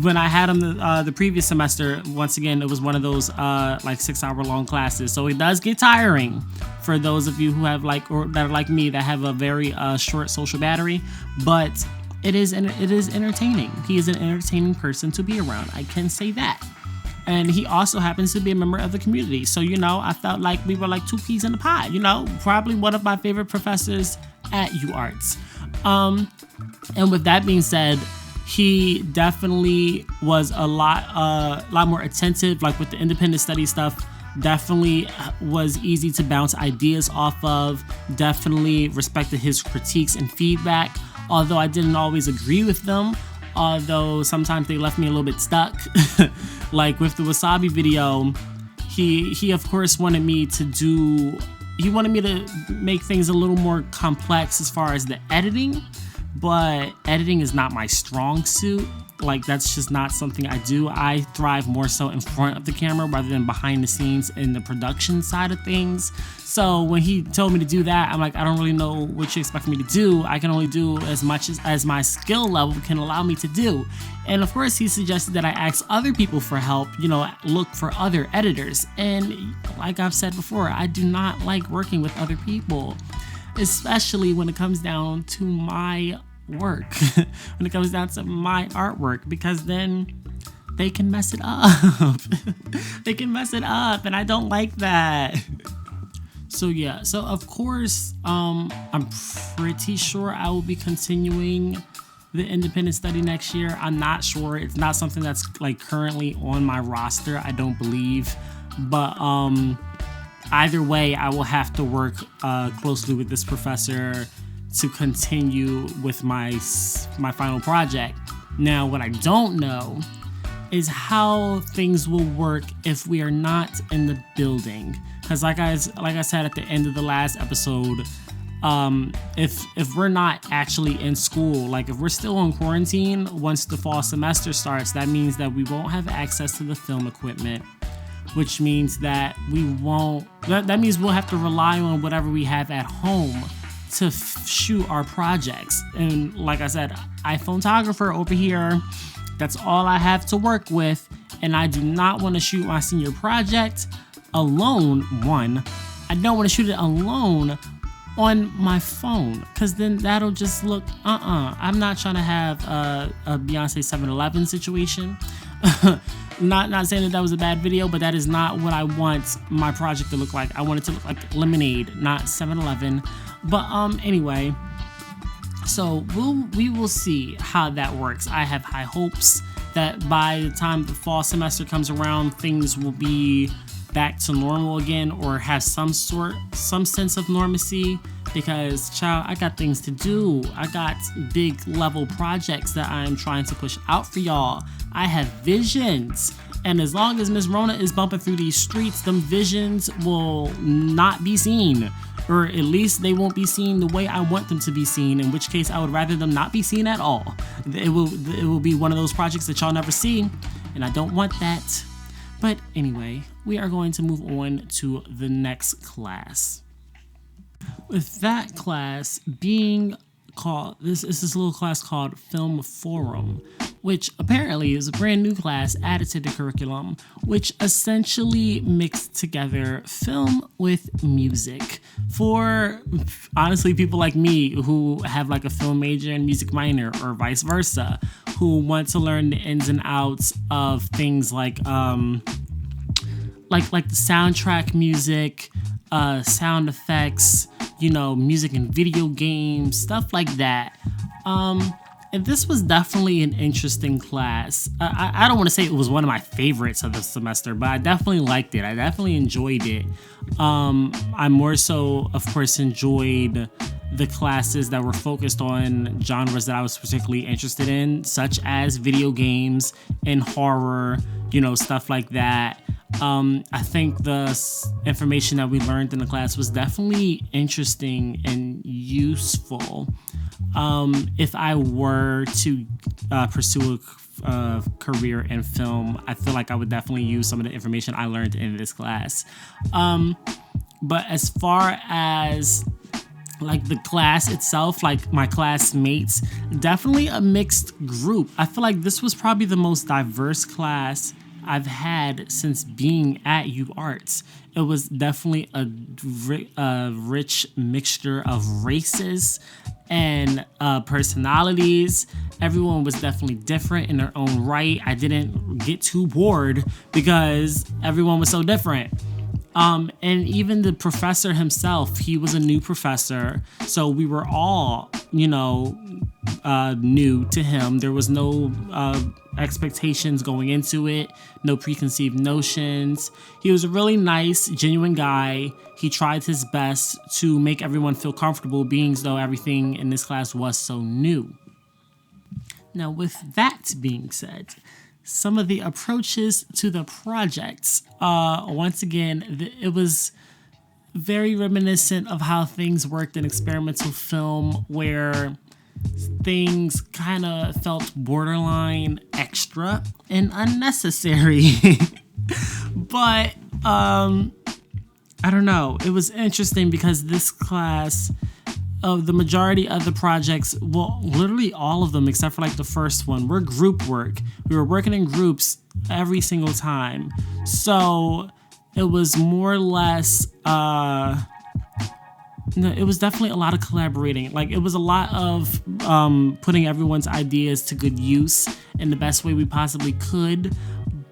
when I had him the previous semester, once again, it was one of those like 6-hour long classes. So it does get tiring for those of you who have or that are like me, that have a very short social battery. But it is entertaining. He is an entertaining person to be around. I can say that. And he also happens to be a member of the community. So, I felt like we were like two peas in a pod. Probably one of my favorite professors at UArts. And with that being said, he definitely was a lot more attentive. Like, with the independent study stuff, definitely was easy to bounce ideas off of. Definitely respected his critiques and feedback, although I didn't always agree with them. Although sometimes they left me a little bit stuck. Like with the Wasabi video, he of course wanted me to make things a little more complex as far as the editing, but editing is not my strong suit. Like, that's just not something I do. I thrive more so in front of the camera rather than behind the scenes in the production side of things. So when he told me to do that, I'm like, I don't really know what you expect me to do. I can only do as much as my skill level can allow me to do. And of course, he suggested that I ask other people for help, look for other editors. And like I've said before, I do not like working with other people, especially when it comes down to my work, when it comes down to my artwork, because then they can mess it up. They can mess it up, and I don't like that. So yeah, so of course, I'm pretty sure I will be continuing the independent study next year. I'm not sure. It's not something that's like currently on my roster, I don't believe. But either way, I will have to work closely with this professor to continue with my final project. Now, what I don't know is how things will work if we are not in the building. Because like I said at the end of the last episode, if we're not actually in school, like if we're still in quarantine once the fall semester starts, that means that we won't have access to the film equipment, which means that that means we'll have to rely on whatever we have at home to shoot our projects. And like I said, iPhoneographer over here, that's all I have to work with, and I do not want to shoot my senior project alone. One, I don't want to shoot it alone on my phone, because then that'll just look I'm not trying to have a Beyonce 7-Eleven situation. Not saying that was a bad video, but that is not what I want my project to look like. I want it to look like Lemonade, not 7-Eleven. But anyway, so we will see how that works. I have high hopes that by the time the fall semester comes around, things will be back to normal again, or have some sense of normalcy, because child, I got things to do. I got big level projects that I am trying to push out for y'all. I have visions, and as long as Miss Rona is bumping through these streets, them visions will not be seen, or at least they won't be seen the way I want them to be seen, in which case I would rather them not be seen at all. It will be one of those projects that y'all never see, and I don't want that. But anyway, we are going to move on to the next class. With that class being called, this is this little class called Film Forum, which apparently is a brand new class added to the curriculum, which essentially mixed together film with music for, honestly, people like me who have like a film major and music minor, or vice versa, who want to learn the ins and outs of things like the soundtrack music, sound effects, music in video games, stuff like that. And this was definitely an interesting class. I don't want to say it was one of my favorites of the semester, but I definitely liked it. I definitely enjoyed it. I more so, of course, enjoyed the classes that were focused on genres that I was particularly interested in, such as video games and horror, stuff like that. I think the information that we learned in the class was definitely interesting and useful. If I were to pursue a career in film, I feel like I would definitely use some of the information I learned in this class. But as far as like the class itself, like my classmates, definitely a mixed group. I feel like this was probably the most diverse class I've had since being at UArts. It was definitely a rich mixture of races and personalities. Everyone was definitely different in their own right. I didn't get too bored because everyone was so different. And even the professor himself, he was a new professor. So we were all, new to him. There was no expectations going into it, no preconceived notions. He was a really nice, genuine guy. He tried his best to make everyone feel comfortable, being as though everything in this class was so new. Now, with that being said, some of the approaches to the projects, once again, it was very reminiscent of how things worked in experimental film, where things kind of felt borderline extra and unnecessary. But I don't know. It was interesting because this class, the majority of the projects, well, literally all of them except for like the first one, were group work. We were working in groups every single time. So it was more or less, it was definitely a lot of collaborating. Like, it was a lot of putting everyone's ideas to good use in the best way we possibly could.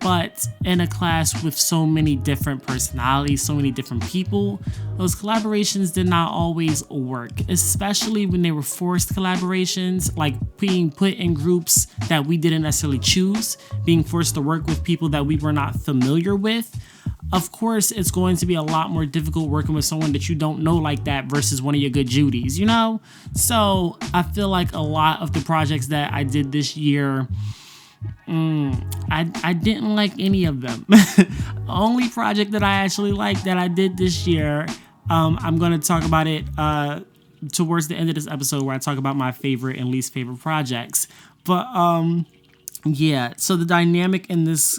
But in a class with so many different personalities, so many different people, those collaborations did not always work, especially when they were forced collaborations, like being put in groups that we didn't necessarily choose, being forced to work with people that we were not familiar with. Of course, it's going to be a lot more difficult working with someone that you don't know like that versus one of your good Judies, you know? So I feel like a lot of the projects that I did this year, I didn't like any of them. Only project that I actually liked that I did this year, I'm going to talk about it towards the end of this episode where I talk about my favorite and least favorite projects. But yeah, so the dynamic in this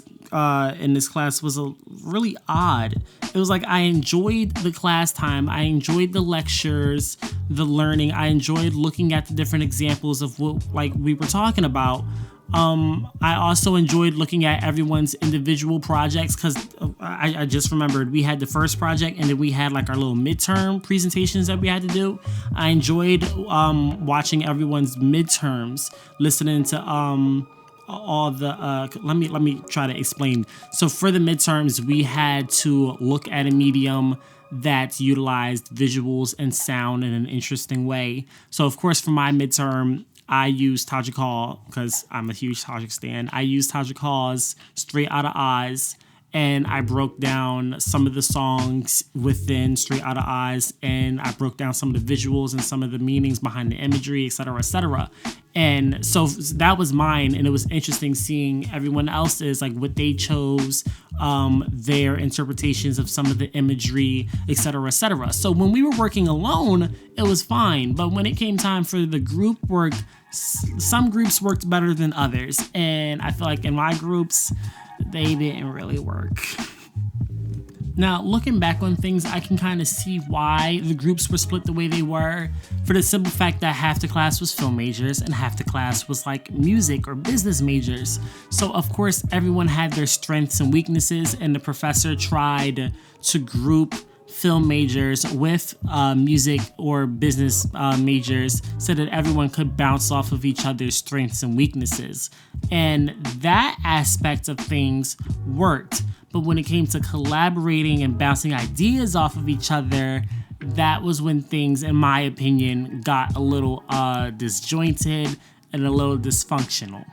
class was really odd. It was like I enjoyed the class time. I enjoyed the lectures, the learning. I enjoyed looking at the different examples of what like we were talking about. I also enjoyed looking at everyone's individual projects because I just remembered we had the first project and then we had like our little midterm presentations that we had to do. I enjoyed watching everyone's midterms, listening to all the let me try to explain. So for the midterms, we had to look at a medium that utilized visuals and sound in an interesting way. So of course for my midterm, I used Tajik Hall because I'm a huge Tajik stan. I used Tajik Hall's Straight Outta Oz, and I broke down some of the songs within Straight Outta Oz, and I broke down some of the visuals and some of the meanings behind the imagery, etc., etc. And so that was mine, and it was interesting seeing everyone else's, like what they chose, their interpretations of some of the imagery, etc., etc. So when we were working alone, it was fine, but when it came time for the group work, some groups worked better than others, and I feel like in my groups, they didn't really work. Now, looking back on things, I can kind of see why the groups were split the way they were, for the simple fact that half the class was film majors and half the class was like music or business majors. So of course, everyone had their strengths and weaknesses, and the professor tried to group film majors with music or business majors so that everyone could bounce off of each other's strengths and weaknesses. And that aspect of things worked. But when it came to collaborating and bouncing ideas off of each other, that was when things, in my opinion, got a little disjointed and a little dysfunctional.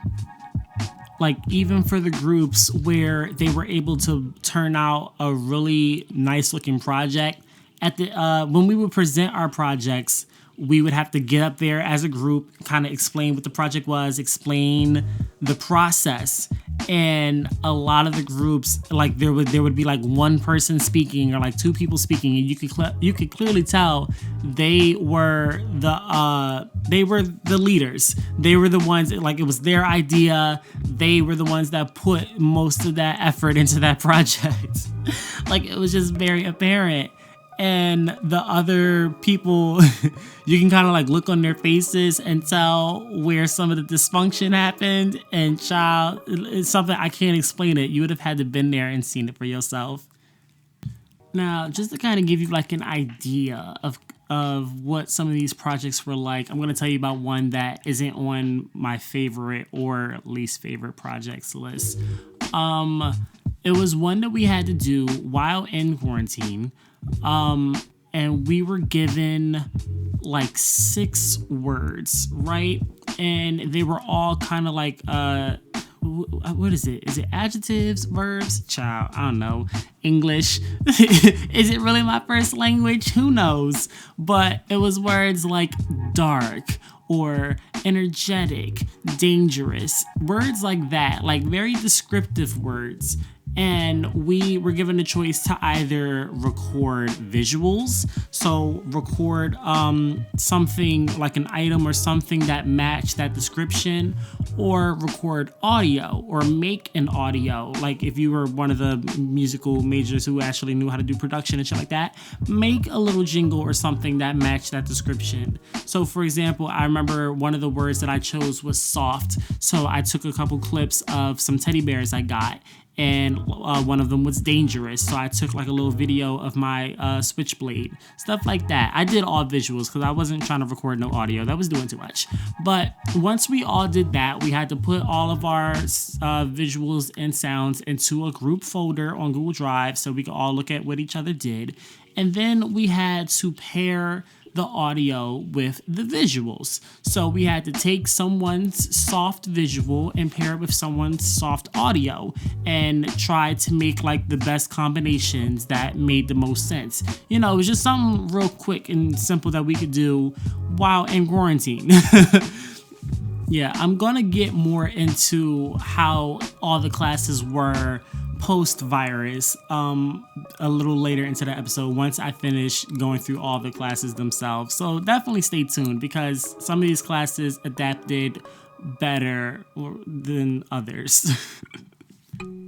Like, even for the groups where they were able to turn out a really nice looking project, at the when we would present our projects, we would have to get up there as a group, kind of explain what the project was, explain the process. And a lot of the groups, like there would be like one person speaking or like two people speaking, and you could clearly tell they were the leaders. They were the ones, like it was their idea. They were the ones that put most of that effort into that project. Like, it was just very apparent. And the other people, you can kind of like look on their faces and tell where some of the dysfunction happened. And child, it's something I can't explain it. You would have had to been there and seen it for yourself. Now, just to kind of give you like an idea of what some of these projects were like, I'm going to tell you about one that isn't on my favorite or least favorite projects list. It was one that we had to do while in quarantine. And we were given like 6 words, right? And they were all kind of like, what is it? Is it adjectives, verbs? Child, I don't know. English. Is it really my first language? Who knows? But it was words like dark or energetic, dangerous, words like that, like very descriptive words. and we were given the choice to either record visuals, so record something like an item or something that matched that description, or record audio or make an audio. Like if you were one of the musical majors who actually knew how to do production and shit like that, make a little jingle or something that matched that description. So for example, I remember one of the words that I chose was soft, so I took a couple clips of some teddy bears I got, and one of them was dangerous, so I took like a little video of my switchblade, stuff like that. I did all visuals because I wasn't trying to record no audio, that was doing too much. But once we all did that, we had to put all of our visuals and sounds into a group folder on Google Drive so we could all look at what each other did, and then we had to pair the audio with the visuals. So we had to take someone's soft visual and pair it with someone's soft audio and try to make like the best combinations that made the most sense. You know, it was just something real quick and simple that we could do while in quarantine. Yeah, I'm gonna get more into how all the classes were post-virus a little later into the episode once I finish going through all the classes themselves. So definitely stay tuned because some of these classes adapted better than others.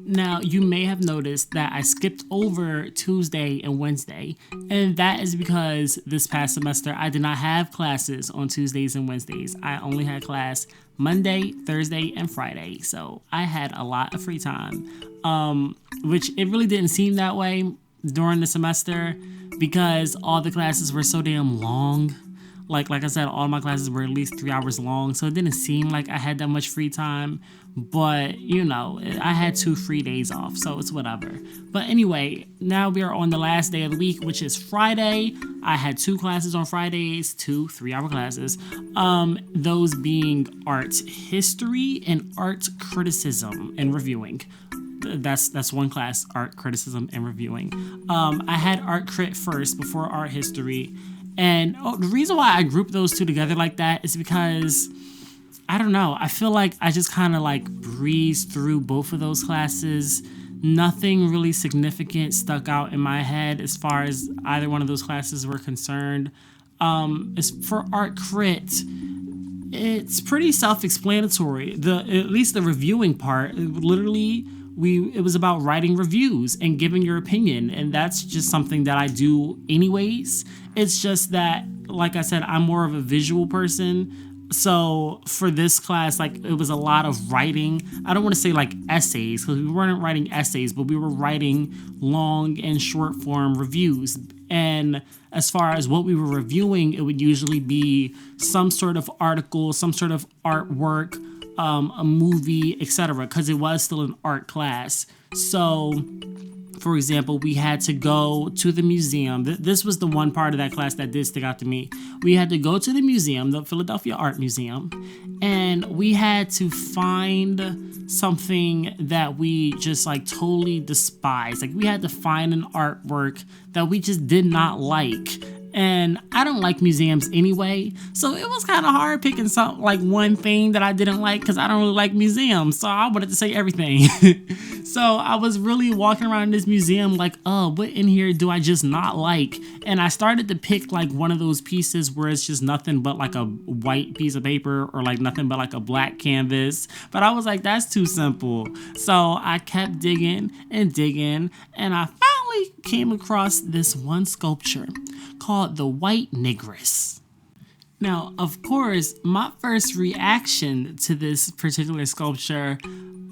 Now, you may have noticed that I skipped over Tuesday and Wednesday, and that is because this past semester I did not have classes on Tuesdays and Wednesdays. I only had class Monday, Thursday, and Friday, so I had a lot of free time, which it really didn't seem that way during the semester because all the classes were so damn long. Like I said, all my classes were at least 3 hours long, so it didn't seem like I had that much free time. But, you know, I had 2 free days off, so it's whatever. But anyway, now we are on the last day of the week, which is Friday. I had 2 classes on Fridays, 2 3-hour classes. Those being art history and art criticism and reviewing. That's one class, art criticism and reviewing. I had art crit first before art history. And the reason why I grouped those two together like that is because, I don't know, I feel like I just kind of like breezed through both of those classes. Nothing really significant stuck out in my head as far as either one of those classes were concerned. As for art crit, it's pretty self-explanatory. At least the reviewing part, literally, it was about writing reviews and giving your opinion, and that's just something that I do anyways. It's just that, like I said, I'm more of a visual person, so for this class, like, it was a lot of writing. I don't want to say like essays, because we weren't writing essays, but we were writing long and short form reviews. And as far as what we were reviewing, it would usually be some sort of article, some sort of artwork, a movie, etc., because it was still an art class. So, for example, we had to go to the museum. This was the one part of that class that did stick out to me. We had to go to the museum, the Philadelphia Art Museum, and we had to find something that we just like totally despise. Like, we had to find an artwork that we just did not like. And I don't like museums anyway, so it was kind of hard picking something like one thing that I didn't like because I don't really like museums, so I wanted to say everything. So I was really walking around this museum like, oh, what in here do I just not like? And I started to pick like one of those pieces where it's just nothing but like a white piece of paper or like nothing but like a black canvas. But I was like, that's too simple. So I kept digging and digging, and I finally came across this one sculpture called the White Negress. Now, of course, my first reaction to this particular sculpture,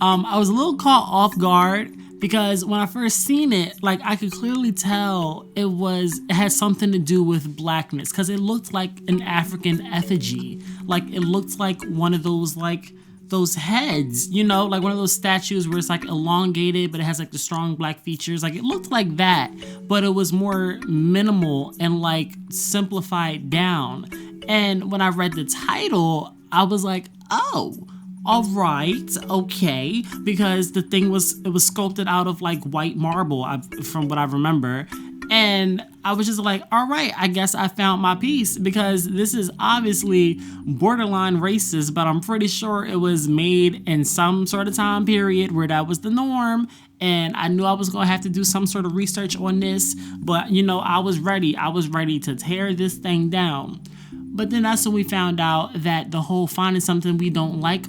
I was a little caught off guard because when I first seen it, like, I could clearly tell it had something to do with blackness because it looked like an African effigy. Like, it looked like one of those, like, those heads, you know, like one of those statues where it's like elongated, but it has like the strong black features. Like, it looked like that, but it was more minimal and like simplified down. And when I read the title, I was like, oh, all right, okay, because the thing was sculpted out of like white marble, from what I remember. And I was just like, all right, I guess I found my piece, because this is obviously borderline racist, but I'm pretty sure it was made in some sort of time period where that was the norm. And I knew I was going to have to do some sort of research on this, but I was ready. I was ready to tear this thing down. But then that's when we found out that the whole finding something we don't like,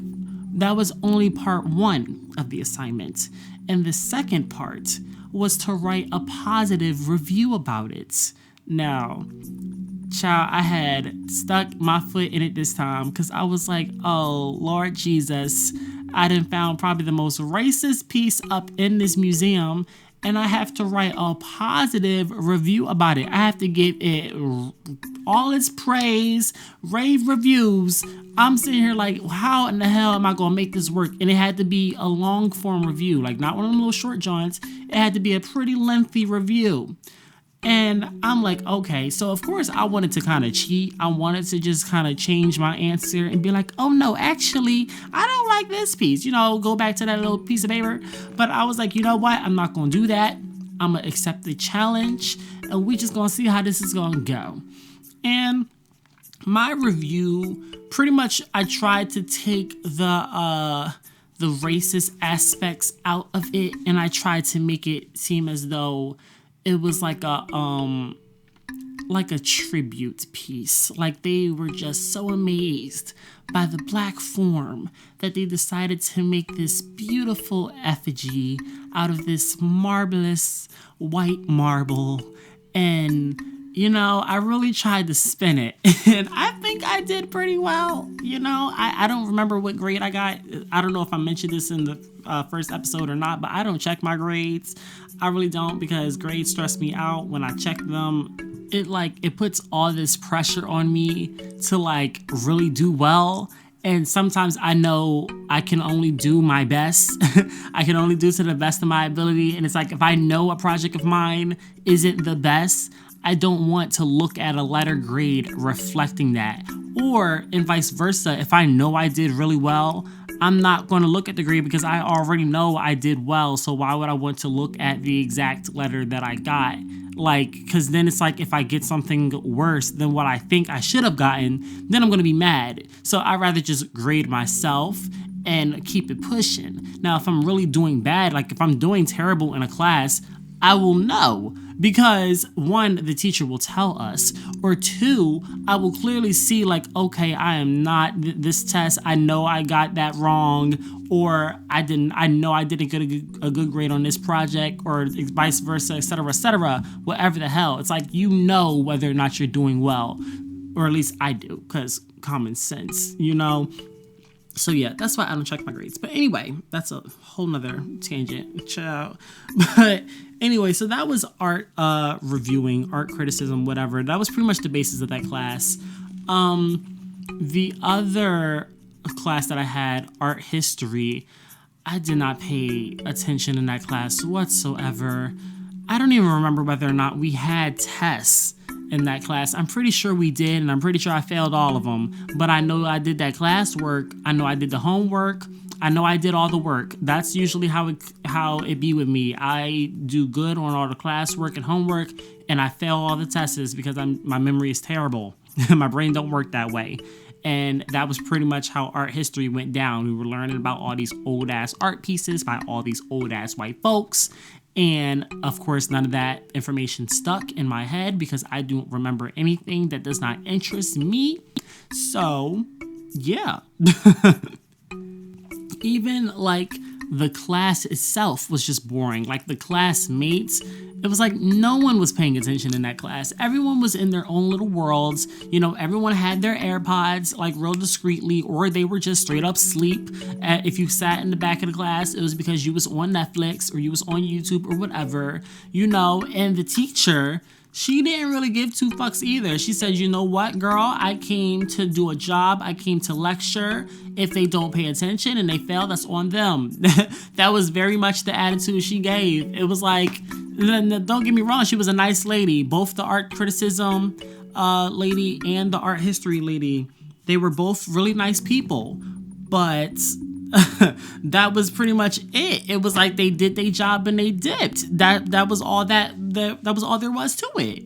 that was only part one of the assignment. And the second part was to write a positive review about it. Now, child, I had stuck my foot in it this time, because I was like, oh, Lord Jesus, I done found probably the most racist piece up in this museum, and I have to write a positive review about it. I have to give it all its praise, rave reviews. I'm sitting here like, how in the hell am I going to make this work? And it had to be a long form review, like not one of them little short joints. It had to be a pretty lengthy review. And I'm like, okay, so of course I wanted to kind of cheat. I wanted to just kind of change my answer and be like, oh no, actually, I don't like this piece. Go back to that little piece of paper. But I was like, you know what? I'm not going to do that. I'm going to accept the challenge, and we just going to see how this is going to go. And my review, pretty much I tried to take the racist aspects out of it, and I tried to make it seem as though it was like a tribute piece. Like they were just so amazed by the black form that they decided to make this beautiful effigy out of this marvelous white marble. And I really tried to spin it, and I think I did pretty well. I don't remember what grade I got. I don't know if I mentioned this in the first episode or not, but I don't check my grades. I really don't, because grades stress me out. When I check them, it puts all this pressure on me to really do well. And sometimes I know I can only do my best. I can only do to the best of my ability. And it's like, if I know a project of mine isn't the best, I don't want to look at a letter grade reflecting that. Or, and vice versa, if I know I did really well, I'm not going to look at the grade because I already know I did well. So why would I want to look at the exact letter that I got? Because then it's like, if I get something worse than what I think I should have gotten, then I'm going to be mad. So I'd rather just grade myself and keep it pushing. Now, if I'm really doing bad, if I'm doing terrible in a class, I will know, because one, the teacher will tell us, or two, I will clearly see okay, I am not this test. I know I got that wrong, or I know I didn't get a good grade on this project, or vice versa, etc., whatever the hell. It's like, whether or not you're doing well, or at least I do, because common sense, So yeah, that's why I don't check my grades. But anyway, that's a whole nother tangent. Ciao. But anyway, so that was art reviewing, art criticism, whatever. That was pretty much the basis of that class. The other class that I had, art history, I did not pay attention in that class whatsoever. I don't even remember whether or not we had tests in that class. I'm pretty sure we did, and I'm pretty sure I failed all of them. But I know I did that classwork. I know I did the homework. I know I did all the work. That's usually how it be with me. I do good on all the classwork and homework, and I fail all the tests because my memory is terrible. My brain don't work that way. And that was pretty much how art history went down. We were learning about all these old ass art pieces by all these old ass white folks. And of course, none of that information stuck in my head because I don't remember anything that does not interest me. So, yeah. Even the class itself was just boring. The classmates, it was like no one was paying attention in that class. Everyone was in their own little worlds. Everyone had their AirPods real discreetly, or they were just straight up sleep. If you sat in the back of the class, it was because you was on Netflix or you was on YouTube or whatever, and the teacher, she didn't really give two fucks either. She said, you know what, girl? I came to do a job. I came to lecture. If they don't pay attention and they fail, that's on them. That was very much the attitude she gave. It was like, don't get me wrong, she was a nice lady. Both the art criticism lady and the art history lady, they were both really nice people. But that was pretty much it. It was like they did their job and they dipped. That was all that was all there was to it.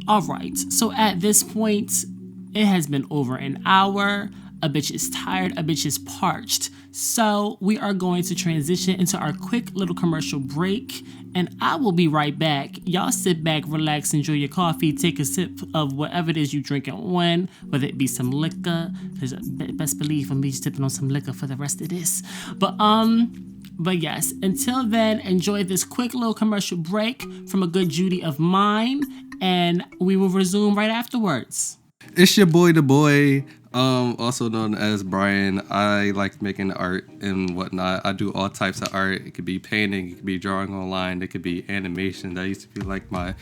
All right. So at this point, it has been over an hour. A bitch is tired. A bitch is parched. So we are going to transition into our quick little commercial break, and I will be right back. Y'all sit back, relax, enjoy your coffee, take a sip of whatever it is you drinking on, whether it be some liquor, because best believe I'm be sipping on some liquor for the rest of this. But yes, until then, enjoy this quick little commercial break from a good Judy of mine, and we will resume right afterwards. It's your boy, the boy, also known as Brian. I like making art and whatnot. I do all types of art. It could be painting, it could be drawing online, it could be animation. That used to be like my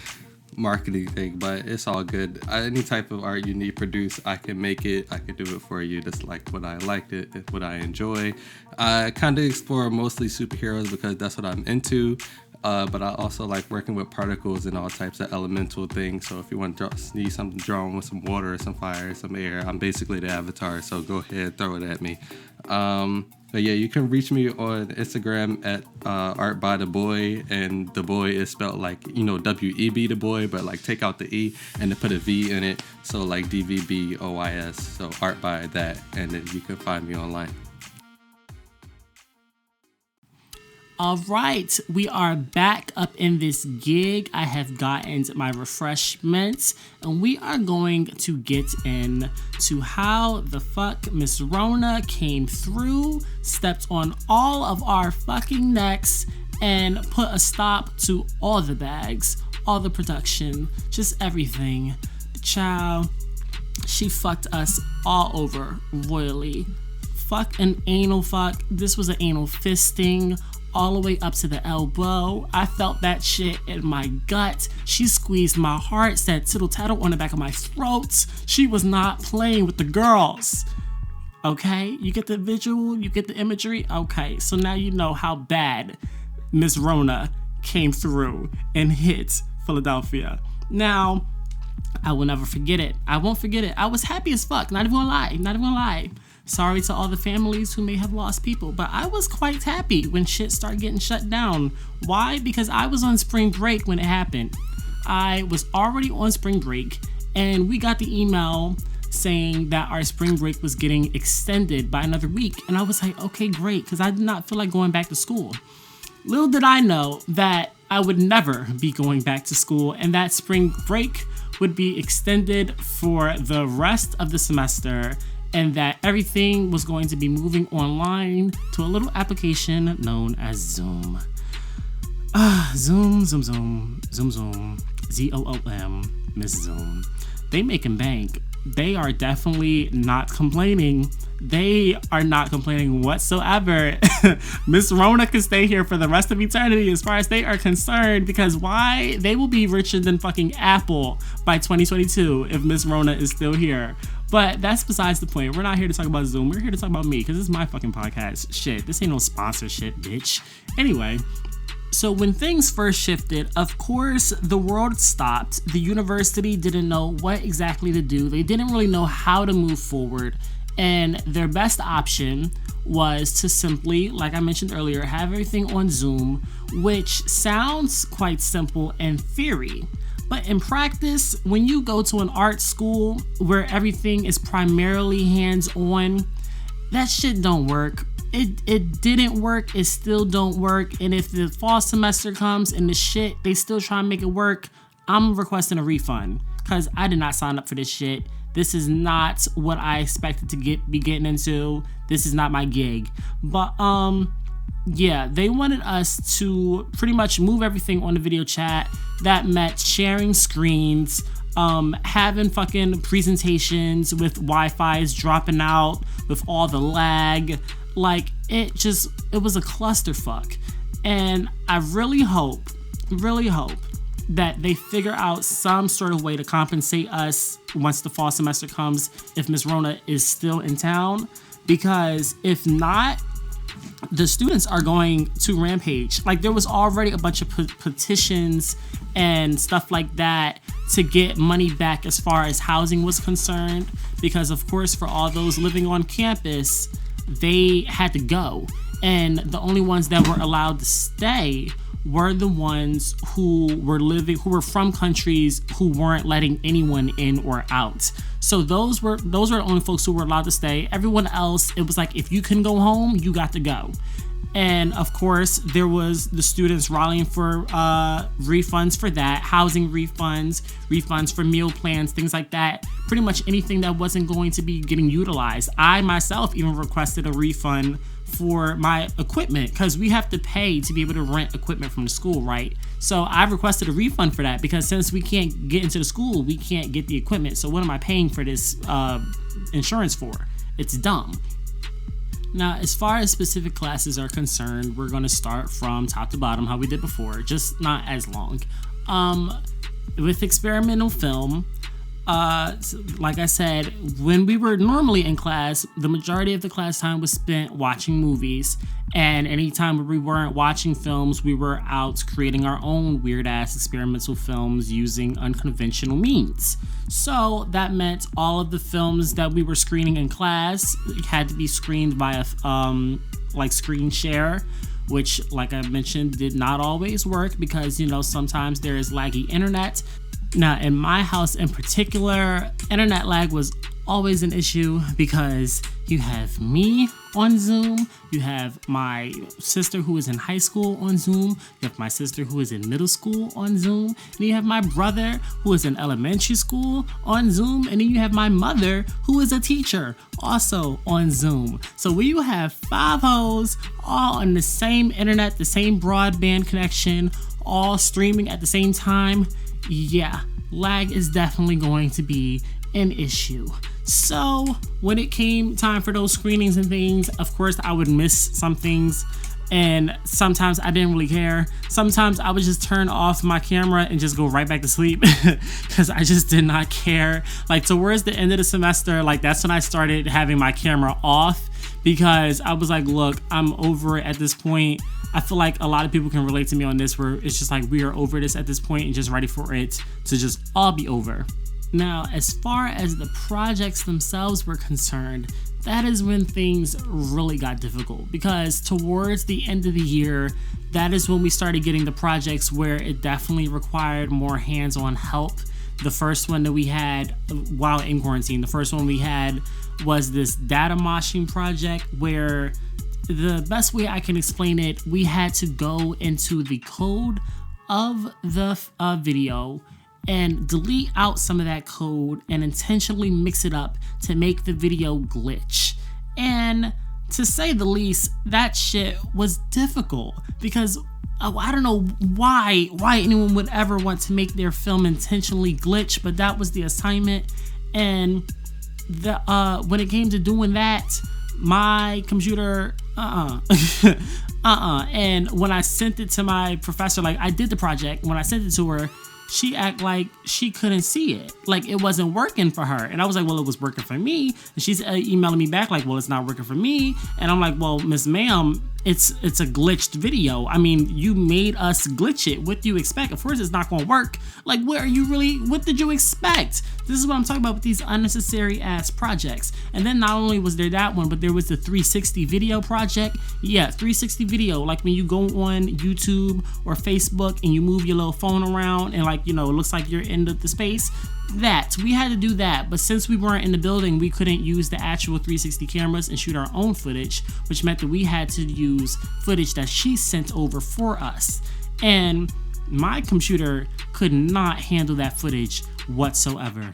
marketing thing, but it's all good. Any type of art you need produced, I can make it. I can do it for you. That's like what I liked it, what I enjoy. I kind of explore mostly superheroes because that's what I'm into. But I also like working with particles and all types of elemental things. So if you want to need something drawn with some water, some fire, some air, I'm basically the avatar. So go ahead, throw it at me. But yeah, you can reach me on Instagram at Art by the Boy, and the boy is spelled like, W-E-B the boy, but like take out the E and then put a V in it. So like D-V-B-O-Y-S. So Art by that, and then you can find me online. All right, we are back up in this gig. I have gotten my refreshments, and we are going to get into how the fuck Miss Rona came through, stepped on all of our fucking necks, and put a stop to all the bags, all the production, just everything. Child, she fucked us all over royally. Fuck an anal fuck. This was an anal fisting. All the way up to the elbow. I felt that shit in my gut. She squeezed my heart, said tittle tattle on the back of my throat. She was not playing with the girls. Okay, you get the visual, you get the imagery. Okay, so now you know how bad Miss Rona came through and hit Philadelphia. Now, I will never forget it. I won't forget it. I was happy as fuck. Not even gonna lie. Sorry to all the families who may have lost people, but I was quite happy when shit started getting shut down. Why? Because I was on spring break when it happened. I was already on spring break, and we got the email saying that our spring break was getting extended by another week. And I was like, okay, great, because I did not feel like going back to school. Little did I know that I would never be going back to school, and that spring break would be extended for the rest of the semester, and that everything was going to be moving online to a little application known as Zoom. Zoom, Z-O-O-M, Miss Zoom. They making bank. They are definitely not complaining. They are not complaining whatsoever. Miss Rona can stay here for the rest of eternity as far as they are concerned, because why? They will be richer than fucking Apple by 2022 if Miss Rona is still here. But that's besides the point. We're not here to talk about Zoom. We're here to talk about me, because this is my fucking podcast. Shit, this ain't no sponsorship, bitch. Anyway, so when things first shifted, of course, the world stopped. The university didn't know what exactly to do. They didn't really know how to move forward. And their best option was to simply, like I mentioned earlier, have everything on Zoom, which sounds quite simple in theory. But in practice, when you go to an art school where everything is primarily hands-on, that shit don't work. It didn't work, it still don't work. And if the fall semester comes and the shit, they still try and make it work, I'm requesting a refund, because I did not sign up for this shit. This is not what I expected to be getting into. This is not my gig. But yeah, they wanted us to pretty much move everything on the video chat. That meant sharing screens, having fucking presentations with Wi-Fi's dropping out, with all the lag. Like, it was a clusterfuck. And I really hope that they figure out some sort of way to compensate us once the fall semester comes, if Miss Rona is still in town. Because if not, the students are going to rampage. Like, there was already a bunch of petitions and stuff like that to get money back as far as housing was concerned, because of course, for all those living on campus, they had to go. And the only ones that were allowed to stay were the ones who were from countries who weren't letting anyone in or out. So those were the only folks who were allowed to stay. Everyone else, it was like, if you couldn't go home, you got to go. And of course, there was the students rallying for refunds for that, housing refunds for meal plans, things like that. Pretty much anything that wasn't going to be getting utilized. I myself even requested a refund for my equipment, because we have to pay to be able to rent equipment from the school, right? So I requested a refund for that, because since we can't get into the school, we can't get the equipment. So what am I paying for this insurance for? It's dumb. Now, as far as specific classes are concerned, we're going to start from top to bottom, how we did before, just not as long. With experimental film, like I said, when we were normally in class, the majority of the class time was spent watching movies, and anytime we weren't watching films, we were out creating our own weird-ass experimental films using unconventional means. So that meant all of the films that we were screening in class had to be screened via screen share, which, like I mentioned, did not always work because, sometimes there is laggy internet. Now, in my house in particular, internet lag was always an issue because you have me on Zoom, you have my sister who is in high school on Zoom, you have my sister who is in middle school on Zoom, and you have my brother who is in elementary school on Zoom, and then you have my mother who is a teacher also on Zoom. So when you have 5 hoes all on the same internet, the same broadband connection, all streaming at the same time, yeah, lag is definitely going to be an issue. So when it came time for those screenings and things, of course I would miss some things, and sometimes I didn't really care. Sometimes I would just turn off my camera and just go right back to sleep because I just did not care. Like towards the end of the semester, that's when I started having my camera off, because I was like, look, I'm over it at this point. I feel like a lot of people can relate to me on this, where it's just like we are over this at this point and just ready for it to just all be over. Now, as far as the projects themselves were concerned, that is when things really got difficult, because towards the end of the year, that is when we started getting the projects where it definitely required more hands-on help. The first one that we had while in quarantine, the first one we had was this data moshing project, where the best way I can explain it, we had to go into the code of the video and delete out some of that code and intentionally mix it up to make the video glitch. And to say the least, that shit was difficult, because I don't know why anyone would ever want to make their film intentionally glitch, but that was the assignment. And when it came to doing that, my computer, and when I sent it to my professor, I did the project, when I sent it to her, she act like she couldn't see it, like it wasn't working for her. And I was like, well, it was working for me. And she's emailing me back like, well, it's not working for me. And I'm like, well, Miss Ma'am, it's a glitched video. I mean, you made us glitch it. What do you expect? Of course it's not gonna work. Like, what did you expect? This is what I'm talking about with these unnecessary ass projects. And then not only was there that one, but there was the 360 video project. Yeah, 360 video, like when you go on YouTube or Facebook and you move your little phone around and it looks like you're in the space. That we had to do that, but since we weren't in the building, we couldn't use the actual 360 cameras and shoot our own footage, which meant that we had to use footage that she sent over for us. And my computer could not handle that footage whatsoever.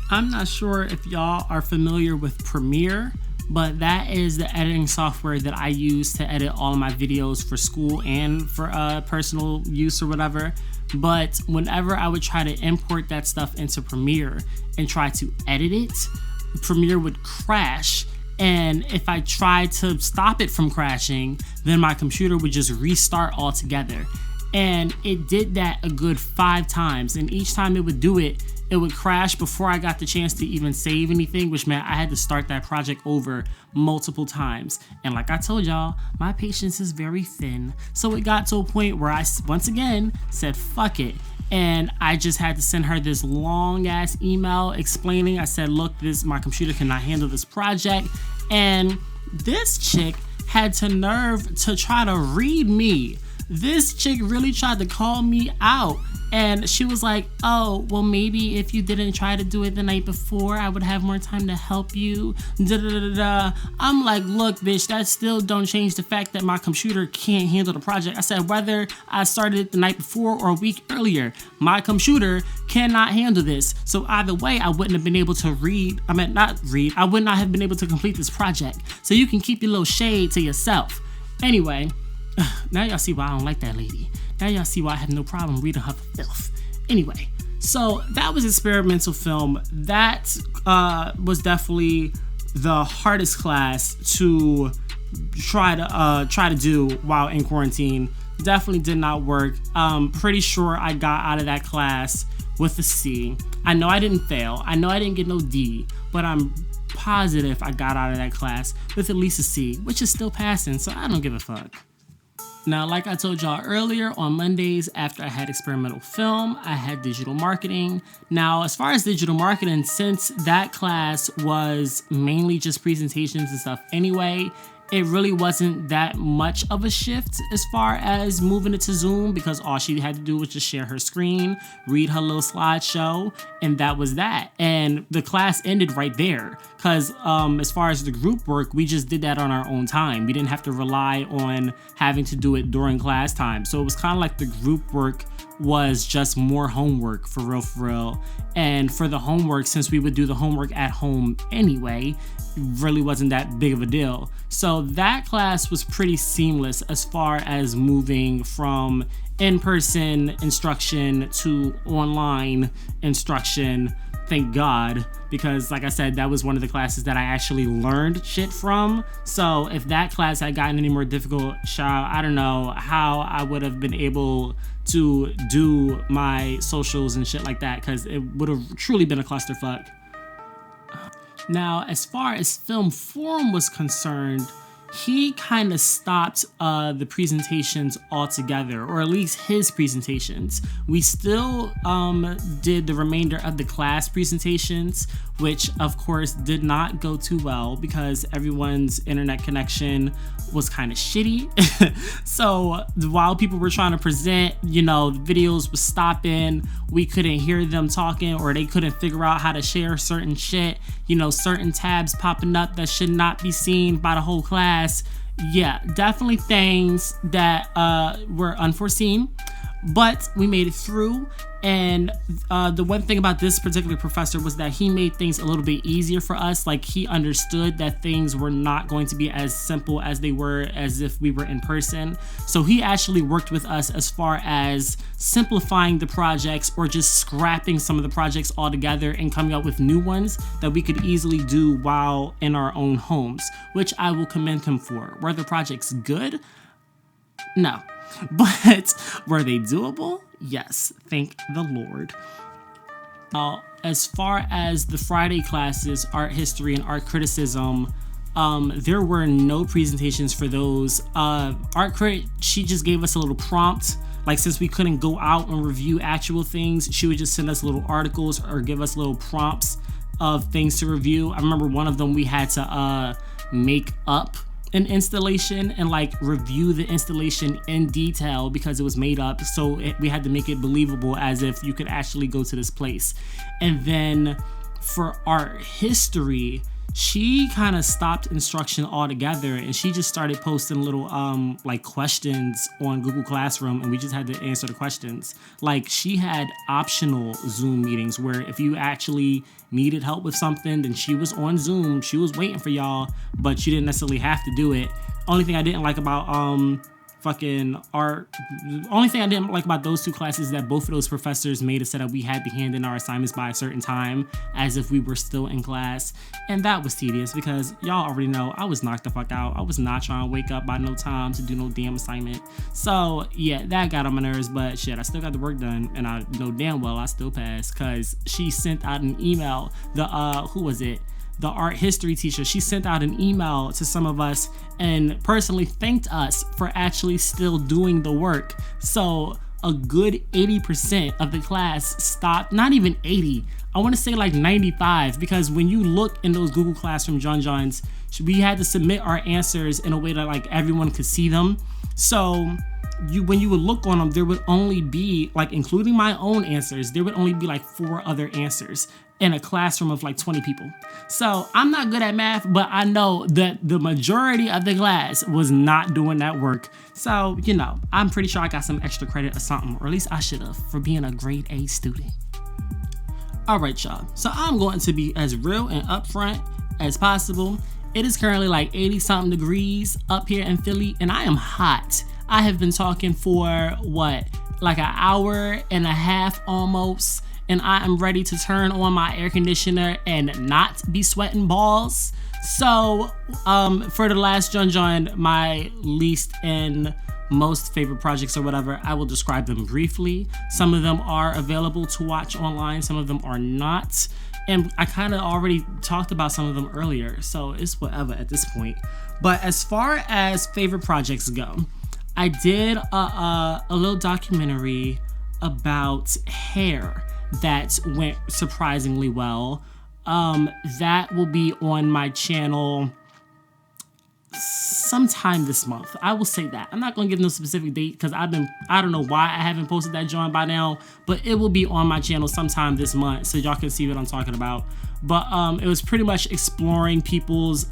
I'm not sure if y'all are familiar with Premiere, but that is the editing software that I use to edit all of my videos for school and for personal use or whatever. But whenever I would try to import that stuff into Premiere and try to edit it, Premiere would crash. And if I tried to stop it from crashing, then my computer would just restart altogether. And it did that a good 5 times. And each time it would do it, it would crash before I got the chance to even save anything, which meant I had to start that project over multiple times. And like I told y'all, my patience is very thin. So it got to a point where I, once again, said, fuck it. And I just had to send her this long ass email explaining. I said, look, my computer cannot handle this project. And this chick had to nerve to try to read me. This chick really tried to call me out. And she was like, oh, well, maybe if you didn't try to do it the night before, I would have more time to help you. Da, da, da, da. I'm like, look, bitch, that still don't change the fact that my computer can't handle the project. I said, whether I started it the night before or a week earlier, my computer cannot handle this. So either way, I wouldn't have been able to I would not have been able to complete this project. So you can keep your little shade to yourself. Anyway, now y'all see why I don't like that lady. Now y'all see why I have no problem reading her filth. Anyway, so that was experimental film. That was definitely the hardest class to try to do while in quarantine. Definitely did not work. Pretty sure I got out of that class with a C. I know I didn't fail. I know I didn't get no D, but I'm positive I got out of that class with at least a C, which is still passing, so I don't give a fuck. Now, like I told y'all earlier, on Mondays after I had experimental film, I had digital marketing. Now, as far as digital marketing, since that class was mainly just presentations and stuff anyway, it really wasn't that much of a shift as far as moving it to Zoom, because all she had to do was just share her screen, read her little slideshow, and that was that. And the class ended right there, because as far as the group work, we just did that on our own time. We didn't have to rely on having to do it during class time. So it was kind of like the group work was just more homework, for real. And for the homework, since we would do the homework at home anyway, really wasn't that big of a deal. So that class was pretty seamless as far as moving from in-person instruction to online instruction. Thank God, because like I said, that was one of the classes that I actually learned shit from. So if that class had gotten any more difficult, I don't know how I would have been able to do my socials and shit like that, because it would have truly been a clusterfuck. Now, as far as film forum was concerned, he kind of stopped the presentations altogether, or at least his presentations. We still did the remainder of the class presentations, which of course did not go too well because everyone's internet connection was kind of shitty. So while people were trying to present, the videos was stopping, we couldn't hear them talking, or they couldn't figure out how to share certain shit, certain tabs popping up that should not be seen by the whole class. Yeah, definitely things that were unforeseen, but we made it through. And the one thing about this particular professor was that he made things a little bit easier for us. Like, he understood that things were not going to be as simple as they were as if we were in person. So he actually worked with us as far as simplifying the projects, or just scrapping some of the projects altogether and coming up with new ones that we could easily do while in our own homes, which I will commend him for. Were the projects good? No. But were they doable? Yes, thank the Lord. Now, as far as the Friday classes, art history and art criticism, there were no presentations for those. Art crit, she just gave us a little prompt. Like, since we couldn't go out and review actual things, she would just send us little articles or give us little prompts of things to review. I remember one of them we had to make up an installation and review the installation in detail because it was made up. So we had to make it believable as if you could actually go to this place. And then for art history, she kind of stopped instruction altogether, and she just started posting little questions on Google Classroom, and we just had to answer the questions. Like, she had optional Zoom meetings where if you actually needed help with something, then she was on Zoom, she was waiting for y'all, but you didn't necessarily have to do it. Only thing I didn't like about only thing I didn't like about those two classes is that both of those professors made it so that we had to hand in our assignments by a certain time as if we were still in class, and that was tedious because y'all already know I was knocked the fuck out. I was not trying to wake up by no time to do no damn assignment. So yeah, that got on my nerves, but shit, I still got the work done, and I know damn well I still passed because she sent out an email. The art history teacher, she sent out an email to some of us and personally thanked us for actually still doing the work. So a good 80% of the class stopped. Not even 80. I want to say like 95, because when you look in those Google Classroom Johns, we had to submit our answers in a way that like everyone could see them. So when you would look on them, there would only be, like, including my own answers, there would only be like 4 other answers in a classroom of like 20 people. So I'm not good at math, but I know that the majority of the class was not doing that work. So, you know, I'm pretty sure I got some extra credit or something, or at least I should have, for being a grade A student. All right, y'all. So I'm going to be as real and upfront as possible. It is currently like 80 something degrees up here in Philly, and I am hot. I have been talking for like an hour and a half almost, and I am ready to turn on my air conditioner and not be sweating balls. So for the last John, my least and most favorite projects or whatever, I will describe them briefly. Some of them are available to watch online, some of them are not. And I kind of already talked about some of them earlier, so it's whatever at this point. But as far as favorite projects go, I did a little documentary about hair that went surprisingly well. That will be on my channel sometime this month. I will say that. I'm not gonna give no specific date because I don't know why I haven't posted that joint by now, but it will be on my channel sometime this month so y'all can see what I'm talking about. But it was pretty much exploring people's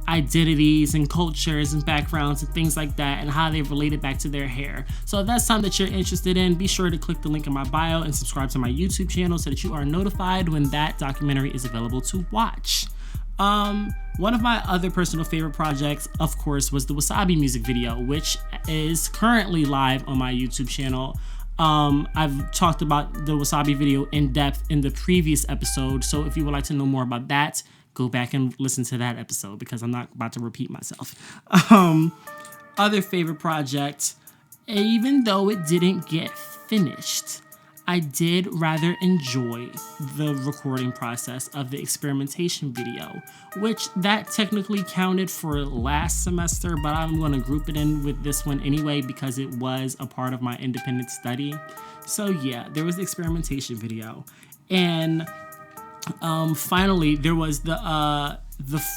identities and cultures and backgrounds and things like that, and how they related back to their hair. So if that's something that you're interested in, be sure to click the link in my bio and subscribe to my YouTube channel so that you are notified when that documentary is available to watch. One of my other personal favorite projects, of course, was the Wasabi music video, which is currently live on my YouTube channel. I've talked about the Wasabi video in depth in the previous episode, so if you would like to know more about that, go back and listen to that episode because I'm not about to repeat myself. Other favorite project, even though it didn't get finished, I did rather enjoy the recording process of the experimentation video, which that technically counted for last semester, but I'm going to group it in with this one anyway because it was a part of my independent study. So yeah, there was the experimentation video. And finally, there was the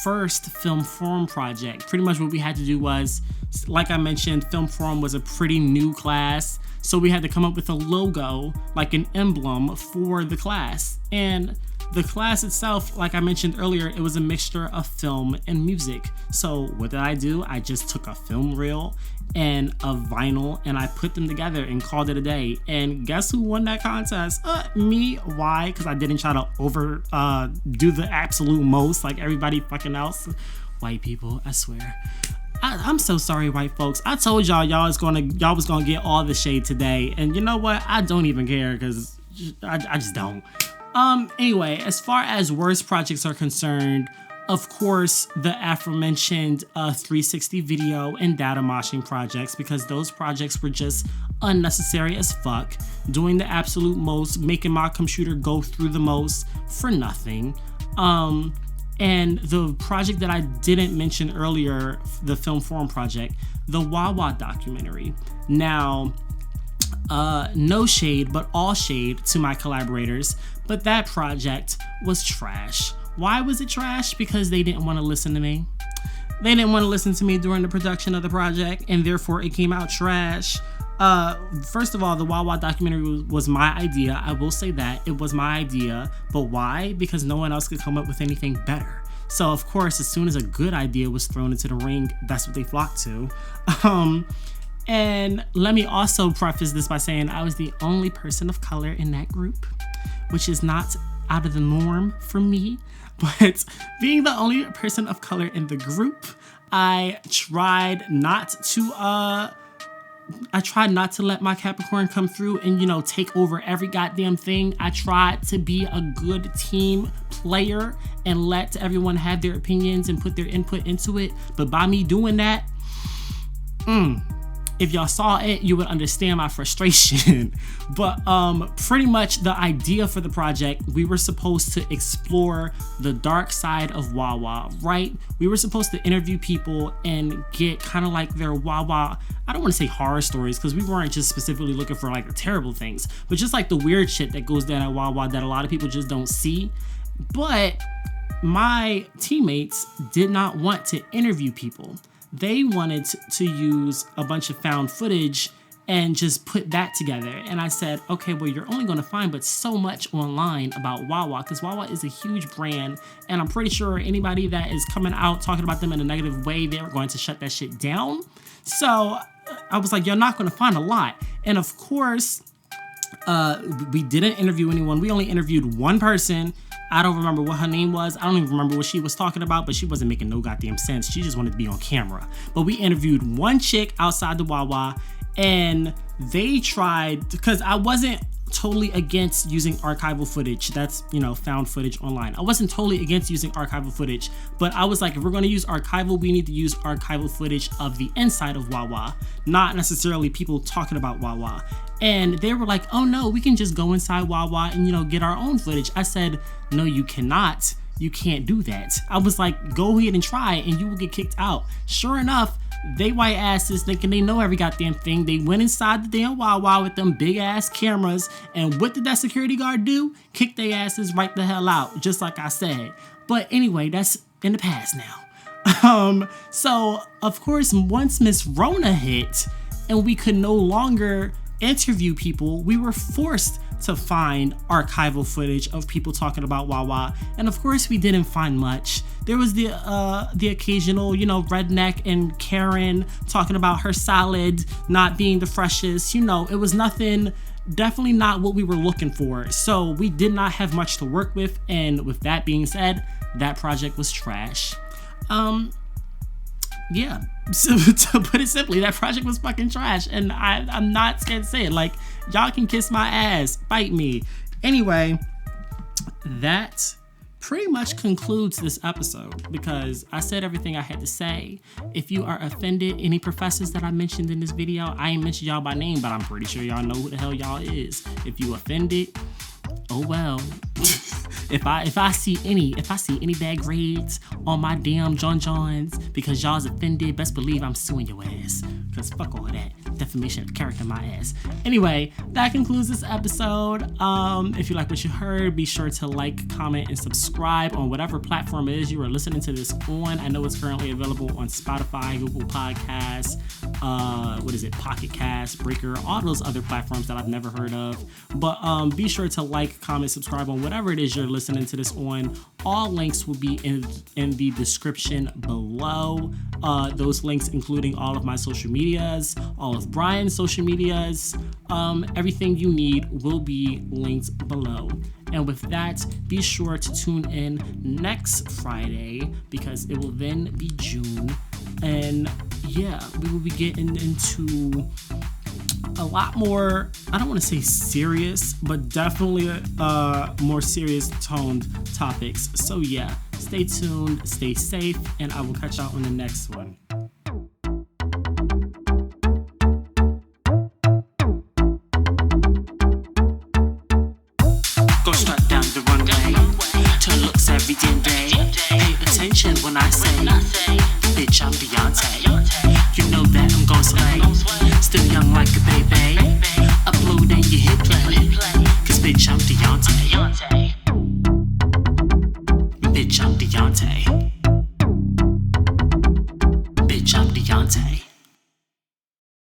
first film forum project. Pretty much what we had to do was, like I mentioned, film forum was a pretty new class, so we had to come up with a logo, like an emblem for the class. And the class itself, like I mentioned earlier, it was a mixture of film and music. So what did I do? I just took a film reel and a vinyl and I put them together and called it a day. And guess who won that contest? Me. Why? Because I didn't try to do the absolute most like everybody fucking else. White people, I swear. I'm so sorry, white folks. I told y'all was gonna get all the shade today, and you know what? I don't even care because I just don't. Anyway, as far as worst projects are concerned, of course, the aforementioned 360 video and data moshing projects, because those projects were just unnecessary as fuck, doing the absolute most, making my computer go through the most for nothing. And the project that I didn't mention earlier, the film forum project, the Wawa documentary. Now, no shade, but all shade to my collaborators, but that project was trash. Why was it trash? Because they didn't want to listen to me. They didn't want to listen to me during the production of the project, and therefore it came out trash. First of all, the Wawa documentary was my idea. I will say that. It was my idea. But why? Because no one else could come up with anything better. So, of course, as soon as a good idea was thrown into the ring, that's what they flocked to. And let me also preface this by saying I was the only person of color in that group, which is not out of the norm for me. But being the only person of color in the group, I tried not to let my Capricorn come through and, you know, take over every goddamn thing. I tried to be a good team player and let everyone have their opinions and put their input into it. But by me doing that, If y'all saw it, you would understand my frustration. But pretty much the idea for the project, we were supposed to explore the dark side of Wawa, right? We were supposed to interview people and get kind of like their Wawa, I don't want to say horror stories, because we weren't just specifically looking for like the terrible things, but just like the weird shit that goes down at Wawa that a lot of people just don't see. But my teammates did not want to interview people. They wanted to use a bunch of found footage and just put that together. And I said, okay, well, you're only going to find but so much online about Wawa, because Wawa is a huge brand, and I'm pretty sure anybody that is coming out talking about them in a negative way, they're going to shut that shit down. So I was like, you're not going to find a lot. And of course, we didn't interview anyone. We only interviewed one person. I don't remember what her name was. I don't even remember what she was talking about, but she wasn't making no goddamn sense. She just wanted to be on camera. But we interviewed one chick outside the Wawa, and they tried, because I wasn't totally against using archival footage. That's, found footage online. I wasn't totally against using archival footage, but I was like, if we're going to use archival, we need to use archival footage of the inside of Wawa, not necessarily people talking about Wawa. And they were like, oh no, we can just go inside Wawa and, get our own footage. I said, no, you cannot. You can't do that. I was like, go ahead and try and you will get kicked out. Sure enough, they white asses thinking they know every goddamn thing. They went inside the damn Wawa with them big ass cameras. And what did that security guard do? Kick their asses right the hell out, just like I said. But anyway, that's in the past now. So of course, once Miss Rona hit and we could no longer interview people, we were forced to find archival footage of people talking about Wawa, and of course we didn't find much. There was the occasional, redneck and Karen talking about her salad not being the freshest. It was nothing, definitely not what we were looking for. So we did not have much to work with, and with that being said, that project was trash. Yeah, so to put it simply, that project was fucking trash, and I'm not scared to say it. Like, y'all can kiss my ass, bite me. Anyway, that pretty much concludes this episode, because I said everything I had to say. If you are offended, any professors that I mentioned in this video, I ain't mentioned y'all by name, but I'm pretty sure y'all know who the hell y'all is. If you offended, oh well. If I see any bad grades on my damn Johns because y'all's offended, best believe I'm suing your ass. Because fuck all of that. Defamation of character, my ass. Anyway, that concludes this episode. If you like what you heard, be sure to like, comment, and subscribe on whatever platform it is you are listening to this on. I know it's currently available on Spotify, Google Podcasts, Pocket Cast, Breaker, all those other platforms that I've never heard of. But be sure to like, comment, subscribe on whatever it is you're listening to this on. All links will be in the description below. Those links including all of my social medias, all of Brian's social medias, everything you need will be linked below. And with that, be sure to tune in next Friday, because it will then be June. And yeah, we will be getting into a lot more, I don't want to say serious, but definitely more serious toned topics. So yeah, stay tuned, stay safe, and I will catch y'all on the next one. Go strut down the runway, turn looks every damn day. Pay attention when I say, bitch, I'm Beyonce. You know that I'm gon' slay, still young like a baby. Upload and you hit play, cause bitch, I'm Beyonce. Bitch, I'm Beyonce. Bitch, I'm Beyonce.